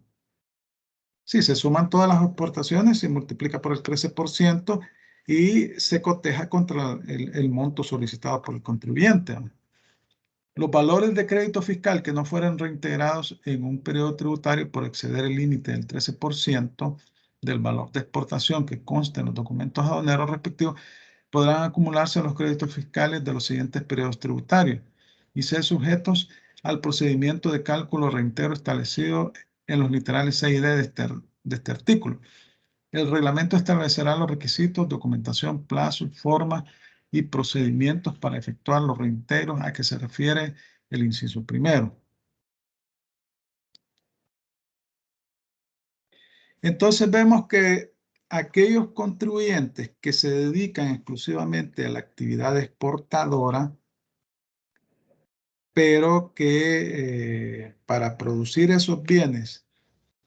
Si se suman todas las exportaciones, se multiplica por el 13% y se coteja contra el monto solicitado por el contribuyente. Los valores de crédito fiscal que no fueran reintegrados en un periodo tributario por exceder el límite del 13% del valor de exportación que consta en los documentos aduaneros respectivos podrán acumularse a los créditos fiscales de los siguientes periodos tributarios y ser sujetos al procedimiento de cálculo reintegro establecido en los literales C y D de este artículo. El reglamento establecerá los requisitos, documentación, plazos, forma y procedimientos para efectuar los reintegros a que se refiere el inciso primero. Entonces vemos que aquellos contribuyentes que se dedican exclusivamente a la actividad exportadora, pero que para producir esos bienes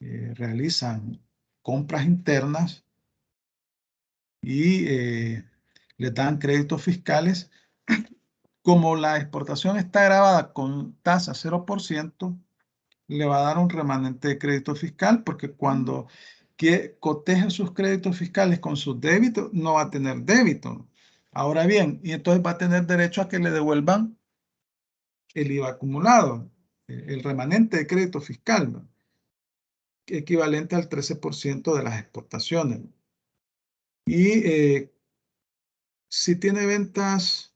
realizan compras internas y les dan créditos fiscales, como la exportación está grabada con tasa 0%, le va a dar un remanente de crédito fiscal porque cuando coteje sus créditos fiscales con sus débitos, no va a tener débito. Ahora bien, y entonces va a tener derecho a que le devuelvan el IVA acumulado, el remanente de crédito fiscal, ¿no? Equivalente al 13% de las exportaciones. Y si tiene ventas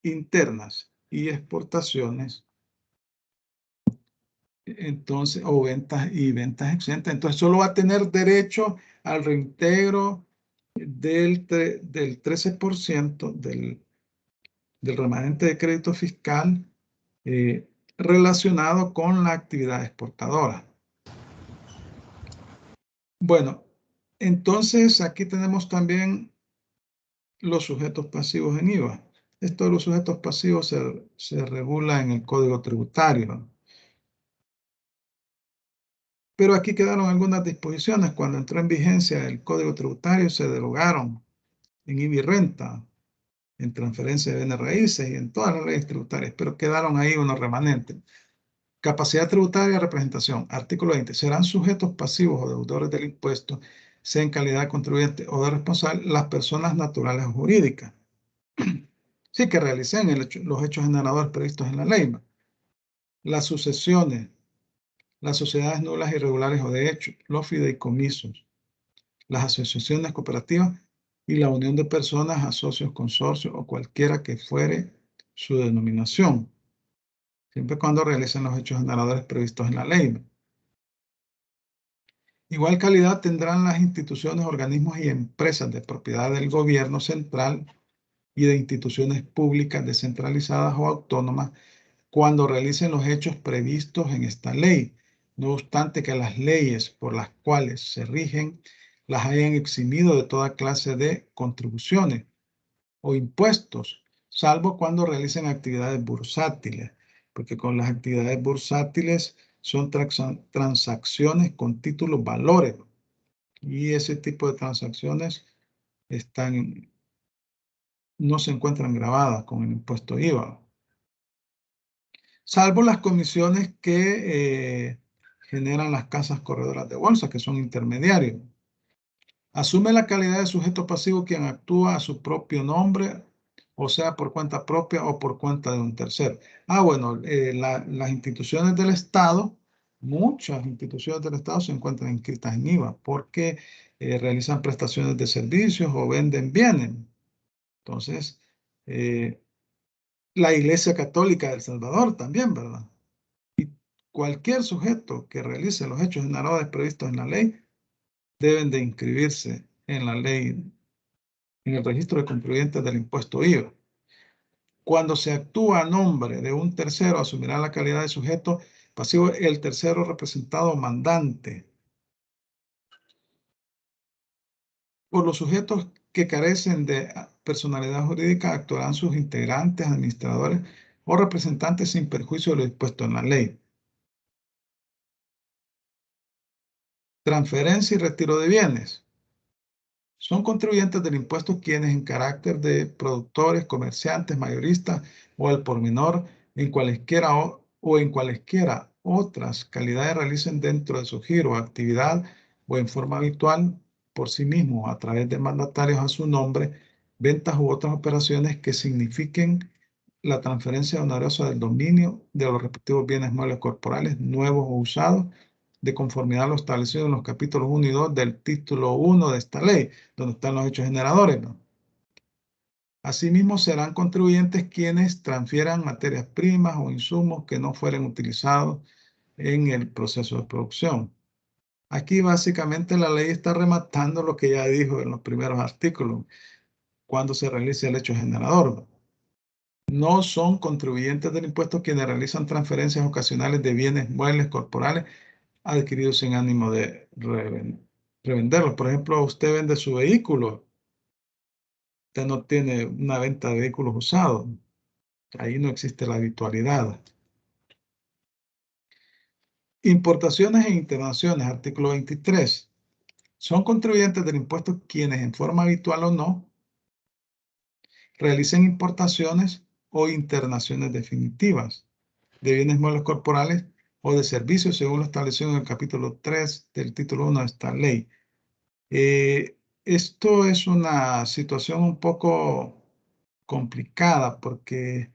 internas y exportaciones, entonces, o ventas exentas, entonces solo va a tener derecho al reintegro del 13% del remanente de crédito fiscal relacionado con la actividad exportadora. Bueno, entonces aquí tenemos también los sujetos pasivos en IVA. Esto de los sujetos pasivos se regula en el Código Tributario. Pero aquí quedaron algunas disposiciones. Cuando entró en vigencia el Código Tributario se derogaron en IVA y renta, en transferencia de bienes raíces y en todas las leyes tributarias, pero quedaron ahí unos remanentes. Capacidad tributaria y representación. Artículo 20. Serán sujetos pasivos o deudores del impuesto, sea en calidad de contribuyente o de responsable, las personas naturales o jurídicas. Sí, que realicen los hechos generadores previstos en la ley. Las sucesiones, las sociedades nulas, irregulares o de hecho, los fideicomisos, las asociaciones cooperativas y la unión de personas a socios, consorcios o cualquiera que fuere su denominación, siempre y cuando realicen los hechos generadores previstos en la ley. Igual calidad tendrán las instituciones, organismos y empresas de propiedad del gobierno central y de instituciones públicas descentralizadas o autónomas cuando realicen los hechos previstos en esta ley, no obstante que las leyes por las cuales se rigen las hayan eximido de toda clase de contribuciones o impuestos, salvo cuando realicen actividades bursátiles, porque con las actividades bursátiles son transacciones con títulos valores y ese tipo de transacciones no se encuentran grabadas con el impuesto IVA, salvo las comisiones que generan las casas corredoras de bolsa, que son intermediarios. Asume la calidad de sujeto pasivo quien actúa a su propio nombre, o sea, por cuenta propia o por cuenta de un tercero. Bueno, las instituciones del Estado, muchas instituciones del Estado se encuentran inscritas en IVA porque realizan prestaciones de servicios o venden bienes. Entonces, la Iglesia Católica de El Salvador también, ¿verdad? Y cualquier sujeto que realice los hechos generadores previstos en la ley deben de inscribirse en la ley, en el registro de contribuyentes del impuesto IVA. Cuando se actúa a nombre de un tercero, asumirá la calidad de sujeto pasivo el tercero representado mandante. Por los sujetos que carecen de personalidad jurídica, actuarán sus integrantes, administradores o representantes sin perjuicio de lo dispuesto en la ley. Transferencia y retiro de bienes. Son contribuyentes del impuesto quienes en carácter de productores, comerciantes, mayoristas o al por menor, en cualesquiera o en cualesquiera otras calidades realicen dentro de su giro o actividad o en forma habitual por sí mismos a través de mandatarios a su nombre, ventas u otras operaciones que signifiquen la transferencia onerosa del dominio de los respectivos bienes muebles corporales, nuevos o usados, de conformidad a lo establecido en los capítulos 1 y 2 del título 1 de esta ley, donde están los hechos generadores, ¿no? Asimismo, serán contribuyentes quienes transfieran materias primas o insumos que no fueren utilizados en el proceso de producción. Aquí básicamente la ley está rematando lo que ya dijo en los primeros artículos, cuando se realice el hecho generador, ¿no? No son contribuyentes del impuesto quienes realizan transferencias ocasionales de bienes muebles corporales adquiridos sin ánimo de revenderlos. Por ejemplo, usted vende su vehículo, usted no tiene una venta de vehículos usados. Ahí no existe la habitualidad. Importaciones e internaciones, artículo 23. Son contribuyentes del impuesto quienes en forma habitual o no realicen importaciones o internaciones definitivas de bienes muebles corporales o de servicios según lo establecido en el capítulo 3 del título 1 de esta ley. Esto es una situación un poco complicada porque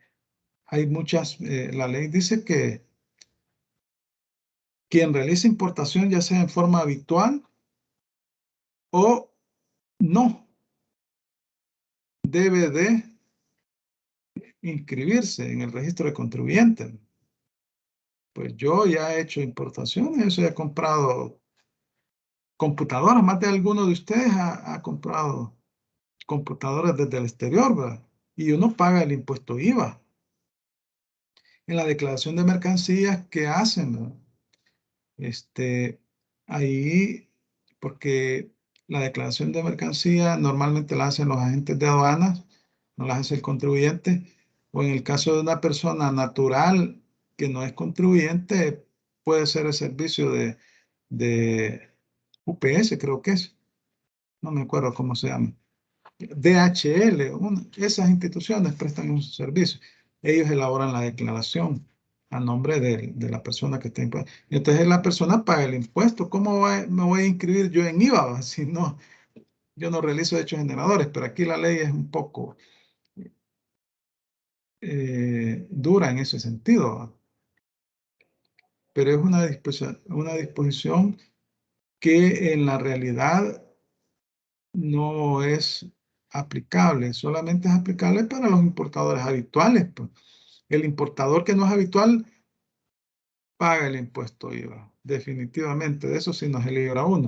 hay la ley dice que quien realiza importación ya sea en forma habitual o no, debe de inscribirse en el registro de contribuyentes. Pues yo ya he hecho importaciones, eso he comprado computadoras, más de alguno de ustedes ha comprado computadoras desde el exterior, ¿verdad? Y uno paga el impuesto IVA en la declaración de mercancías que hacen, ¿no? Ahí, porque la declaración de mercancía normalmente la hacen los agentes de aduanas, no la hace el contribuyente, o en el caso de una persona natural que no es contribuyente, puede ser el servicio de UPS, creo que es, no me acuerdo cómo se llama. DHL, esas instituciones prestan un servicio. Ellos elaboran la declaración a nombre de la persona que está impuesta. Y entonces la persona paga el impuesto. ¿Cómo me voy a inscribir yo en IVA? Si no, yo no realizo hechos generadores, pero aquí la ley es un poco dura en ese sentido. Pero es una disposición que en la realidad no es aplicable, solamente es aplicable para los importadores habituales, pues. El importador que no es habitual paga el impuesto IVA, definitivamente, de eso sí no se libra uno.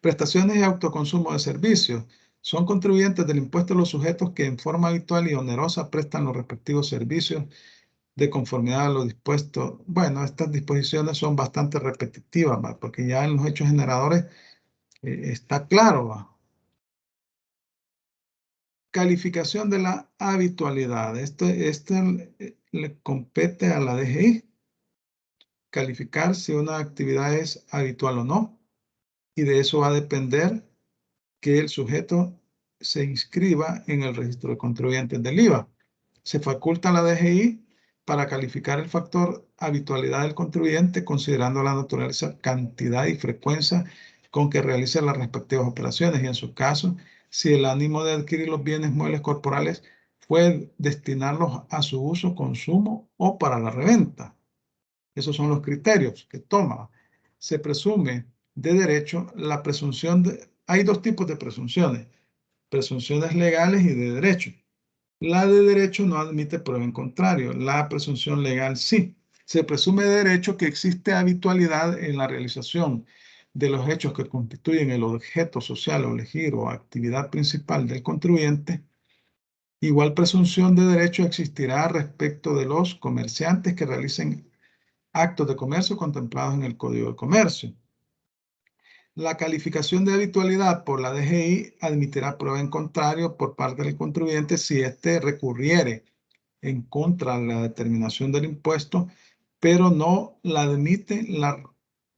Prestaciones y autoconsumo de servicios. Son contribuyentes del impuesto los sujetos que en forma habitual y onerosa prestan los respectivos servicios de conformidad a lo dispuesto. Bueno, estas disposiciones son bastante repetitivas, ¿va? Porque ya en los hechos generadores está claro, ¿va? Calificación de la habitualidad. Este le compete a la DGI calificar si una actividad es habitual o no, y de eso va a depender que el sujeto se inscriba en el registro de contribuyentes del IVA. Se faculta a la DGI para calificar el factor habitualidad del contribuyente considerando la naturaleza, cantidad y frecuencia con que realiza las respectivas operaciones y en su caso, si el ánimo de adquirir los bienes muebles corporales fue destinarlos a su uso, consumo o para la reventa. Esos son los criterios que toma. Se presume de derecho la presunción de... Hay dos tipos de presunciones. Presunciones legales y de derecho. La de derecho no admite prueba en contrario. La presunción legal sí. Se presume de derecho que existe habitualidad en la realización de los hechos que constituyen el objeto social o elegir o actividad principal del contribuyente. Igual presunción de derecho existirá respecto de los comerciantes que realicen actos de comercio contemplados en el Código de Comercio. La calificación de habitualidad por la DGI admitirá prueba en contrario por parte del contribuyente si éste recurriere en contra de la determinación del impuesto, pero no la admiten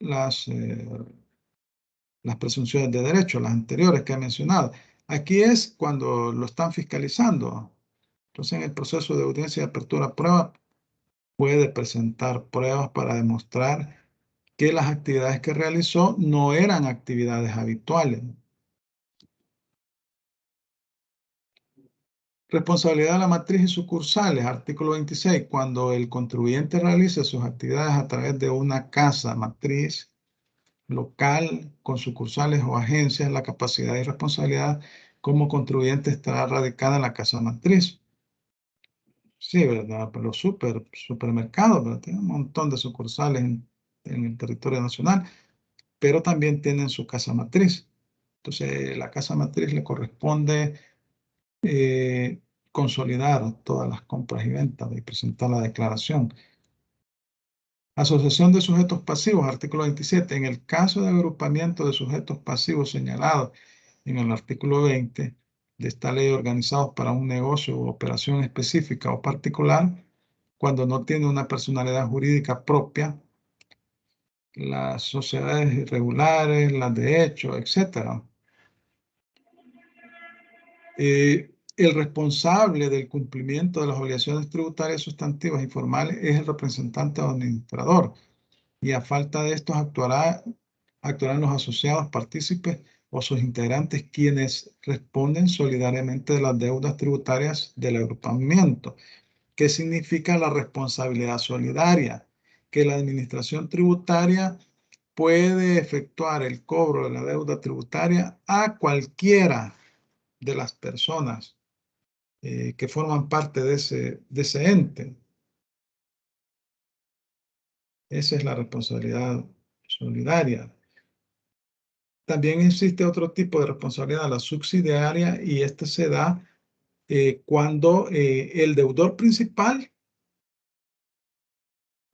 las presunciones de derecho, las anteriores que he mencionado. Aquí es cuando lo están fiscalizando. Entonces, en el proceso de audiencia de apertura a prueba, puede presentar pruebas para demostrar que las actividades que realizó no eran actividades habituales. Responsabilidad de la matriz y sucursales, artículo 26. Cuando el contribuyente realice sus actividades a través de una casa matriz local con sucursales o agencias, la capacidad y responsabilidad como contribuyente estará radicada en la casa matriz. Sí, ¿verdad? Pero los supermercados, ¿verdad? Tienen un montón de sucursales en el territorio nacional, pero también tienen su casa matriz. Entonces, la casa matriz le corresponde consolidar todas las compras y ventas y presentar la declaración. Asociación de sujetos pasivos, artículo 27. En el caso de agrupamiento de sujetos pasivos señalados en el artículo 20 de esta ley organizados para un negocio o operación específica o particular, cuando no tiene una personalidad jurídica propia, las sociedades irregulares, las de hecho, etc. El responsable del cumplimiento de las obligaciones tributarias sustantivas y formales es el representante o administrador, y a falta de estos actuarán los asociados, partícipes o sus integrantes, quienes responden solidariamente de las deudas tributarias del agrupamiento. ¿Qué significa la responsabilidad solidaria? Que la administración tributaria puede efectuar el cobro de la deuda tributaria a cualquiera de las personas que forman parte de ese ente. Esa es la responsabilidad solidaria. También existe otro tipo de responsabilidad, la subsidiaria, y esta se da cuando el deudor principal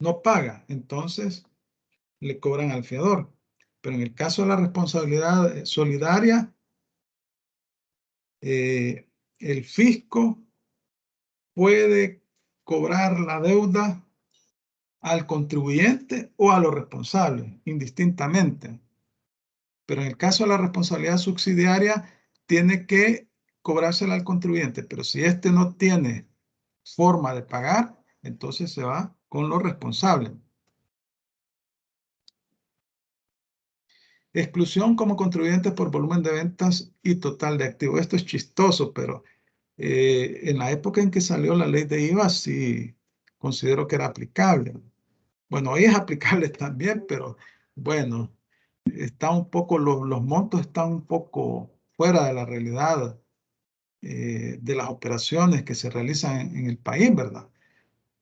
no paga, entonces le cobran al fiador. Pero en el caso de la responsabilidad solidaria, el fisco puede cobrar la deuda al contribuyente o a los responsables, indistintamente. Pero en el caso de la responsabilidad subsidiaria, tiene que cobrársela al contribuyente. Pero si éste no tiene forma de pagar, entonces se va con los responsables. Exclusión como contribuyente por volumen de ventas y total de activos. Esto es chistoso, pero en la época en que salió la ley de IVA, sí considero que era aplicable. Bueno, hoy es aplicable también, pero bueno, está un poco, los montos están un poco fuera de la realidad de las operaciones que se realizan en el país, ¿verdad?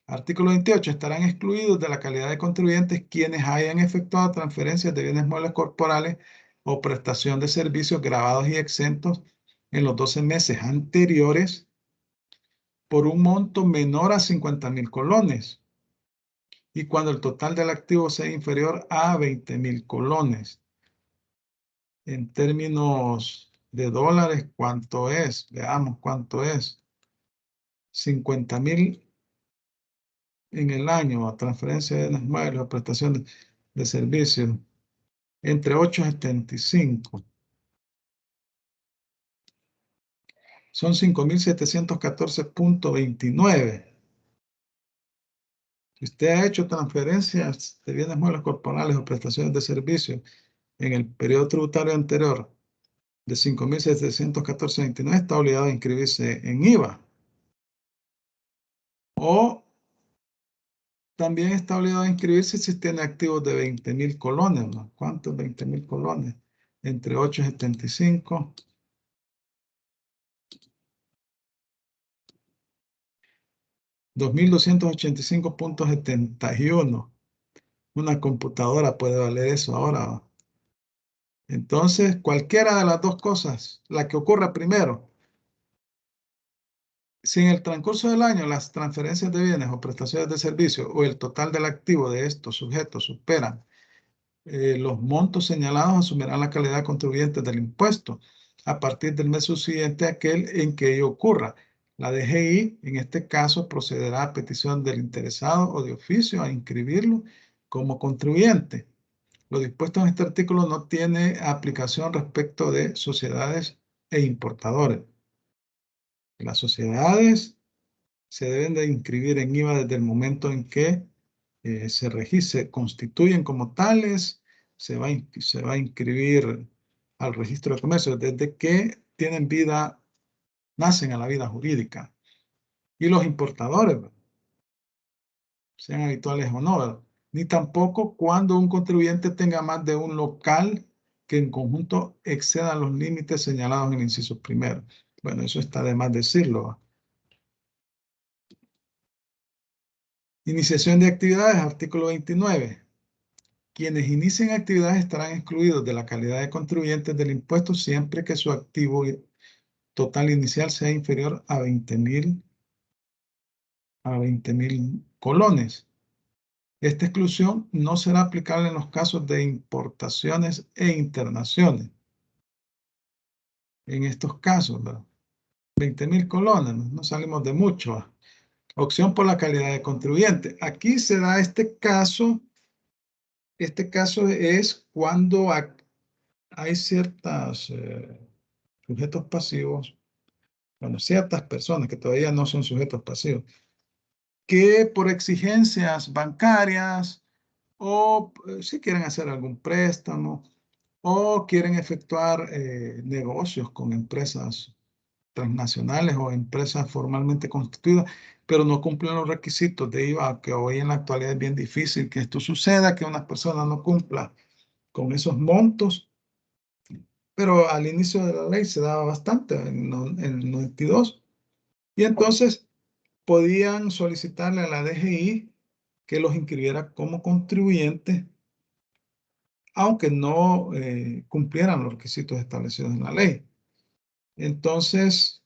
Artículo 28. Estarán excluidos de la calidad de contribuyentes quienes hayan efectuado transferencias de bienes muebles corporales o prestación de servicios grabados y exentos en los 12 meses anteriores por un monto menor a 50,000 colones y cuando el total del activo sea inferior a 20,000 colones. En términos de dólares, ¿cuánto es? Veamos cuánto es. 50,000 en el año a transferencia de bienes muebles o prestación de servicios. Entre 8.75. Son 5.714.29. Si usted ha hecho transferencias de bienes muebles corporales o prestaciones de servicios en el periodo tributario anterior de 5.714.29, está obligado a inscribirse en IVA. O también está obligado a inscribirse si tiene activos de 20,000 colones, ¿no? ¿Cuántos 20,000 colones? Entre 8.75. 2.285.71. Una computadora puede valer eso ahora, ¿no? Entonces, cualquiera de las dos cosas, la que ocurra primero, si en el transcurso del año las transferencias de bienes o prestaciones de servicios o el total del activo de estos sujetos superan los montos señalados, asumirán la calidad de contribuyentes del impuesto a partir del mes subsiguiente a aquel en que ello ocurra. La DGI, en este caso, procederá a petición del interesado o de oficio a inscribirlo como contribuyente. Lo dispuesto en este artículo no tiene aplicación respecto de sociedades e importadores. Las sociedades se deben de inscribir en IVA desde el momento en que se constituyen como tales, se va a inscribir al registro de comercio desde que tienen vida, nacen a la vida jurídica. Y los importadores, sean habituales o no, ¿verdad? Ni tampoco cuando un contribuyente tenga más de un local que en conjunto exceda los límites señalados en el inciso primero. Bueno, eso está de más decirlo, ¿va? Iniciación de actividades, artículo 29. Quienes inicien actividades estarán excluidos de la calidad de contribuyentes del impuesto siempre que su activo total inicial sea inferior a 20,000 colones. Esta exclusión no será aplicable en los casos de importaciones e internaciones. En estos casos, ¿verdad? 20,000 colones, no salimos de mucho, ¿va? Opción por la calidad de contribuyente. Aquí se da este caso es cuando hay ciertos sujetos pasivos, bueno, ciertas personas que todavía no son sujetos pasivos, que por exigencias bancarias o si quieren hacer algún préstamo o quieren efectuar negocios con empresas transnacionales o empresas formalmente constituidas, pero no cumplen los requisitos de IVA, que hoy en la actualidad es bien difícil que esto suceda, que una persona no cumpla con esos montos, pero al inicio de la ley se daba bastante, en el 92, y entonces podían solicitarle a la DGI que los inscribiera como contribuyentes, aunque no cumplieran los requisitos establecidos en la ley. Entonces,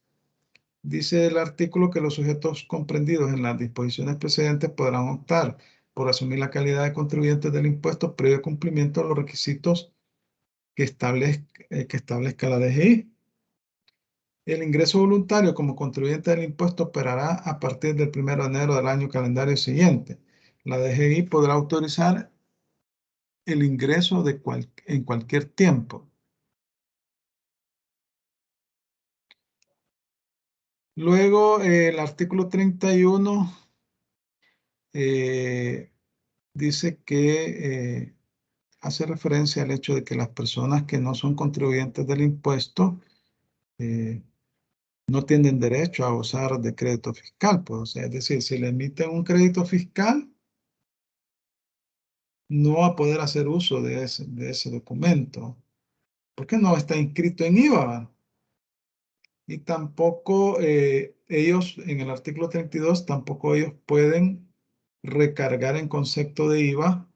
dice el artículo que los sujetos comprendidos en las disposiciones precedentes podrán optar por asumir la calidad de contribuyentes del impuesto previo cumplimiento de los requisitos que establezca la DGI. El ingreso voluntario como contribuyente del impuesto operará a partir del 1 de enero del año calendario siguiente. La DGI podrá autorizar el ingreso en cualquier tiempo. Luego, el artículo 31 dice que hace referencia al hecho de que las personas que no son contribuyentes del impuesto no tienen derecho a gozar de crédito fiscal. Pues, o sea, es decir, si le emiten un crédito fiscal, no va a poder hacer uso de ese documento, porque no está inscrito en IVA. Y tampoco ellos, en el artículo 32, tampoco ellos pueden recargar en concepto de IVA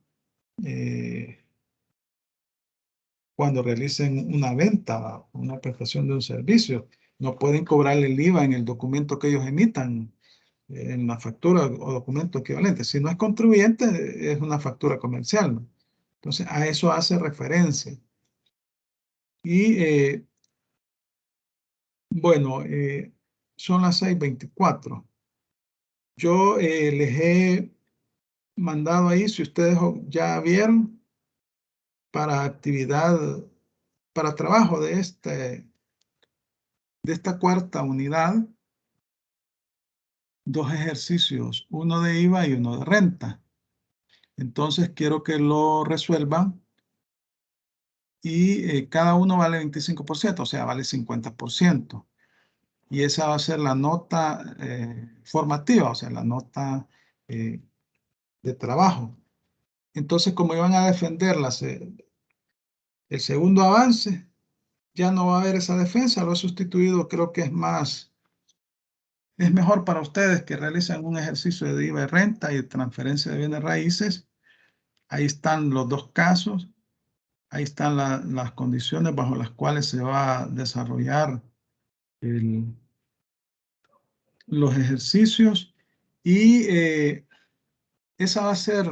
cuando realicen una venta, una prestación de un servicio. No pueden cobrar el IVA en el documento que ellos emitan, en la factura o documento equivalente. Si no es contribuyente, es una factura comercial, ¿no? Entonces, a eso hace referencia. Y bueno, son las 6:24. Yo les he mandado ahí, si ustedes ya vieron, para actividad, para trabajo de esta cuarta unidad, 2 ejercicios, uno de IVA y uno de renta. Entonces quiero que lo resuelvan y cada uno vale 25%, o sea, vale 50%. Y esa va a ser la nota formativa, o sea, la nota de trabajo. Entonces, como iban a defender el segundo avance, ya no va a haber esa defensa, lo he sustituido, creo que es mejor para ustedes que realicen un ejercicio de IVA y renta y de transferencia de bienes raíces. Ahí están los 2 casos, ahí están las condiciones bajo las cuales se va a desarrollar los ejercicios y esa va a ser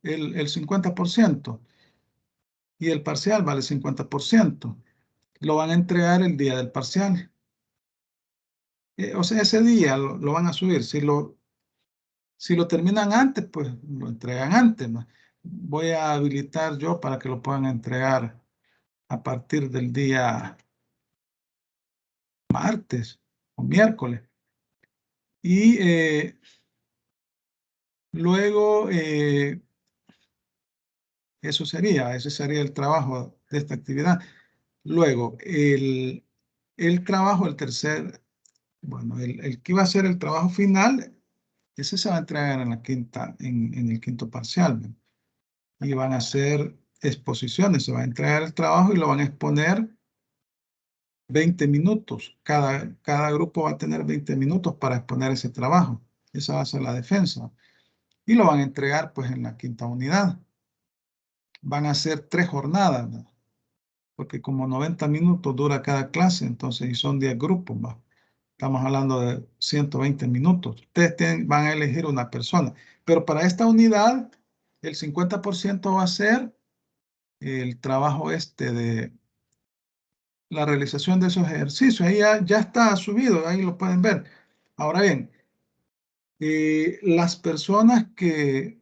el 50% y el parcial vale 50%. Lo van a entregar el día del parcial. O sea, ese día lo van a subir. Si lo terminan antes, pues lo entregan antes, ¿no? Voy a habilitar yo para que lo puedan entregar a partir del día martes o miércoles. Y luego, ese sería el trabajo de esta actividad. Luego, el trabajo, el tercer, bueno, el que iba a ser el trabajo final, ese se va a entregar en el quinto parcial, ¿no? Y van a hacer exposiciones, se va a entregar el trabajo y lo van a exponer 20 minutos. Cada grupo va a tener 20 minutos para exponer ese trabajo. Esa va a ser la defensa. Y lo van a entregar pues en la quinta unidad. Van a ser 3 jornadas, ¿no? Porque como 90 minutos dura cada clase, entonces, y son 10 grupos, ¿no? Estamos hablando de 120 minutos. Ustedes van a elegir una persona. Pero para esta unidad, el 50% va a ser el trabajo de la realización de esos ejercicios. Ahí ya está subido, ahí lo pueden ver. Ahora bien, las personas que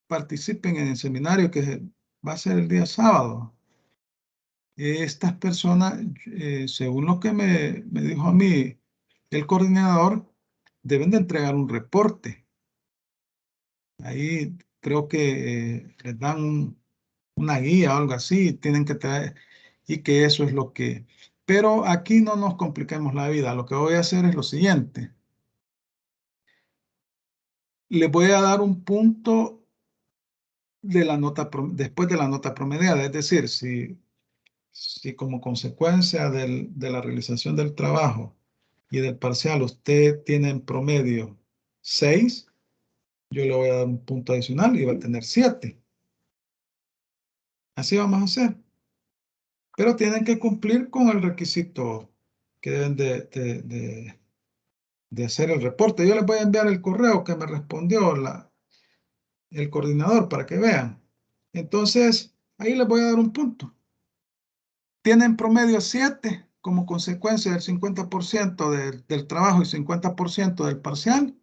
participen en el seminario que va a ser el día sábado, estas personas, según lo que me dijo a mí el coordinador, deben de entregar un reporte. Ahí creo que les dan una guía o algo así, tienen que traer, y que eso es lo que... Pero aquí no nos compliquemos la vida. Lo que voy a hacer es lo siguiente. Les voy a dar un punto de la nota, después de la nota promediada. Es decir, si como consecuencia de la realización del trabajo y del parcial usted tiene en promedio 6, yo le voy a dar un punto adicional y va a tener 7. Así vamos a hacer. Pero tienen que cumplir con el requisito que deben de hacer el reporte. Yo les voy a enviar el correo que me respondió el coordinador para que vean. Entonces, ahí les voy a dar un punto. Tienen promedio 7 como consecuencia del 50% del trabajo y 50% del parcial.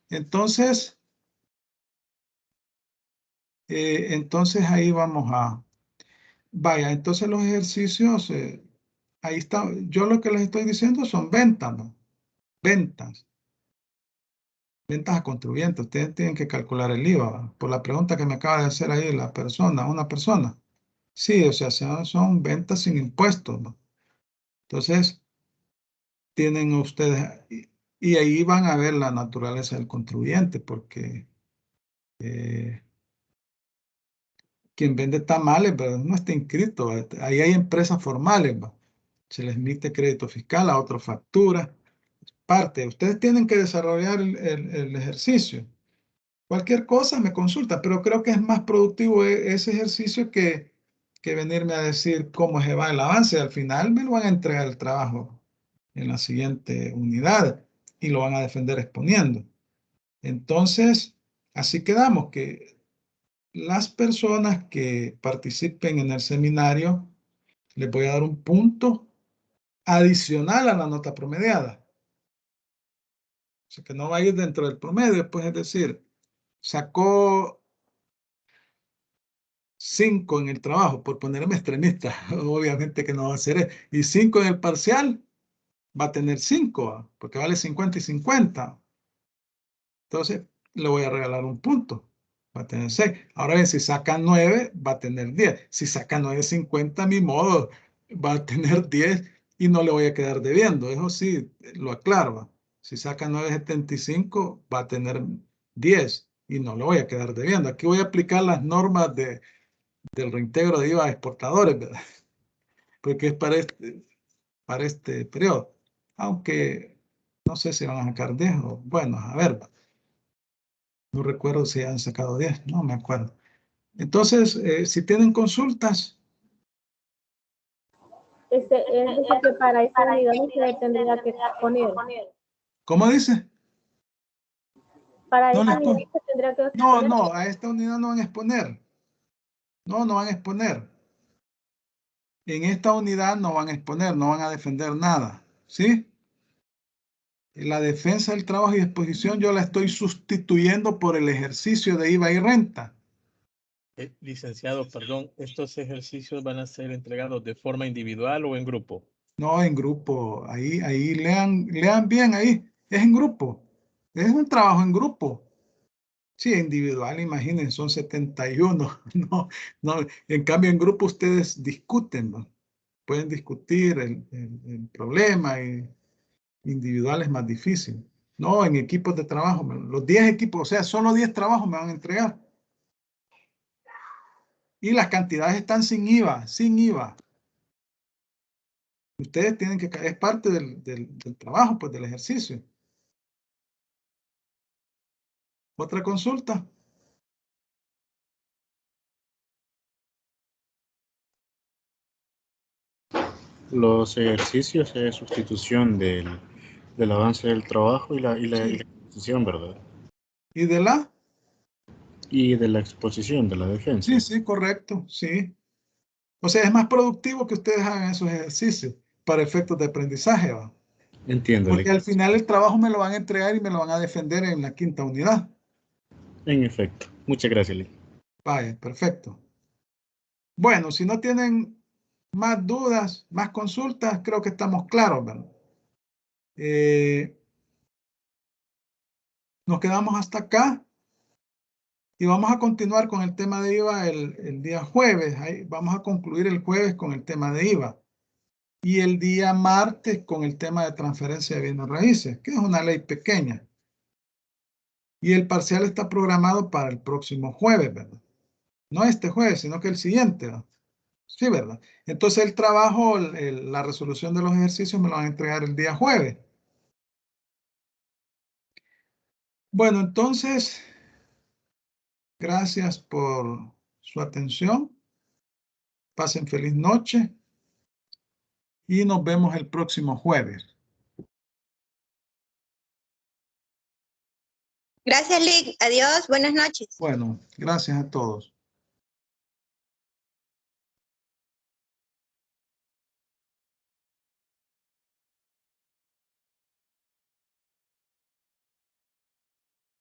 Entonces, ahí vamos a... Vaya, entonces los ejercicios, ahí está. Yo lo que les estoy diciendo son ventas, ¿no? Ventas. Ventas a contribuyentes. Ustedes tienen que calcular el IVA. Por la pregunta que me acaba de hacer ahí una persona. Sí, o sea, son ventas sin impuestos, ¿no? Entonces, tienen ustedes, y ahí van a ver la naturaleza del contribuyente, porque quien vende tamales, ¿verdad? No está inscrito. Ahí hay empresas formales, ¿va? Se les emite crédito fiscal, a otro factura. Parte. Ustedes tienen que desarrollar el ejercicio. Cualquier cosa me consulta, pero creo que es más productivo ese ejercicio que venirme a decir cómo se va el avance. Al final me lo van a entregar el trabajo en la siguiente unidad y lo van a defender exponiendo. Entonces, así quedamos, que las personas que participen en el seminario les voy a dar un punto adicional a la nota promediada. O sea, que no va a ir dentro del promedio, pues es decir, sacó 5 en el trabajo, por ponerme extremista, obviamente que no va a ser, y 5 en el parcial, va a tener 5, porque vale 50 y 50. Entonces, le voy a regalar un punto, va a tener 6. Ahora bien, si saca 9, va a tener 10. Si saca 9.50, mi modo, va a tener 10 y no le voy a quedar debiendo. Eso sí, lo aclaro. Si saca 9.75, va a tener 10 y no le voy a quedar debiendo. Aquí voy a aplicar las normas del reintegro de IVA a exportadores, ¿verdad? Porque es para este periodo. Aunque no sé si van a sacar 10 o bueno, a ver, no recuerdo si han sacado 10, no me acuerdo. Entonces, si tienen consultas, Es decir, que para esta unidad no se tendría que exponer. ¿cómo dice? Para No esta les unidad pongo. se tendría que No, exponer. no, a esta unidad no van a exponer. No, no van a exponer. En esta unidad no van a exponer, no van a defender nada. ¿Sí? La defensa del trabajo y exposición yo la estoy sustituyendo por el ejercicio de IVA y renta. Licenciado, perdón, ¿estos ejercicios van a ser entregados de forma individual o en grupo? No, en grupo. Ahí lean bien ahí. Es en grupo. Es un trabajo en grupo. Sí, individual, imaginen, son 71. No, no. En cambio, en grupo ustedes discuten, ¿no? Pueden discutir el problema, y individual es más difícil. No, en equipos de trabajo, los 10 equipos, o sea, solo 10 trabajos me van a entregar. Y las cantidades están sin IVA, sin IVA. Ustedes tienen que, es parte del trabajo, pues del ejercicio. ¿Otra consulta? Los ejercicios de sustitución del avance del trabajo y la Sí. exposición, ¿verdad? ¿Y de la? Y de la exposición, de la defensa. Sí, sí, correcto, sí. O sea, es más productivo que ustedes hagan esos ejercicios para efectos de aprendizaje, ¿va? Entiendo, Porque al final el trabajo me lo van a entregar y me lo van a defender en la quinta unidad. En efecto. Muchas gracias, Lee. Vaya, perfecto. Bueno, si no tienen más dudas, más consultas, creo que estamos claros, ¿verdad? Nos quedamos hasta acá y vamos a continuar con el tema de IVA el día jueves. Ahí vamos a concluir el jueves con el tema de IVA. Y el día martes con el tema de transferencia de bienes raíces, que es una ley pequeña. Y el parcial está programado para el próximo jueves, ¿verdad? No este jueves, sino que el siguiente, ¿verdad? Sí, ¿verdad? Entonces el trabajo, la resolución de los ejercicios me lo van a entregar el día jueves. Bueno, entonces, gracias por su atención. Pasen feliz noche y nos vemos el próximo jueves. Gracias, Lick. Adiós. Buenas noches. Bueno, gracias a todos.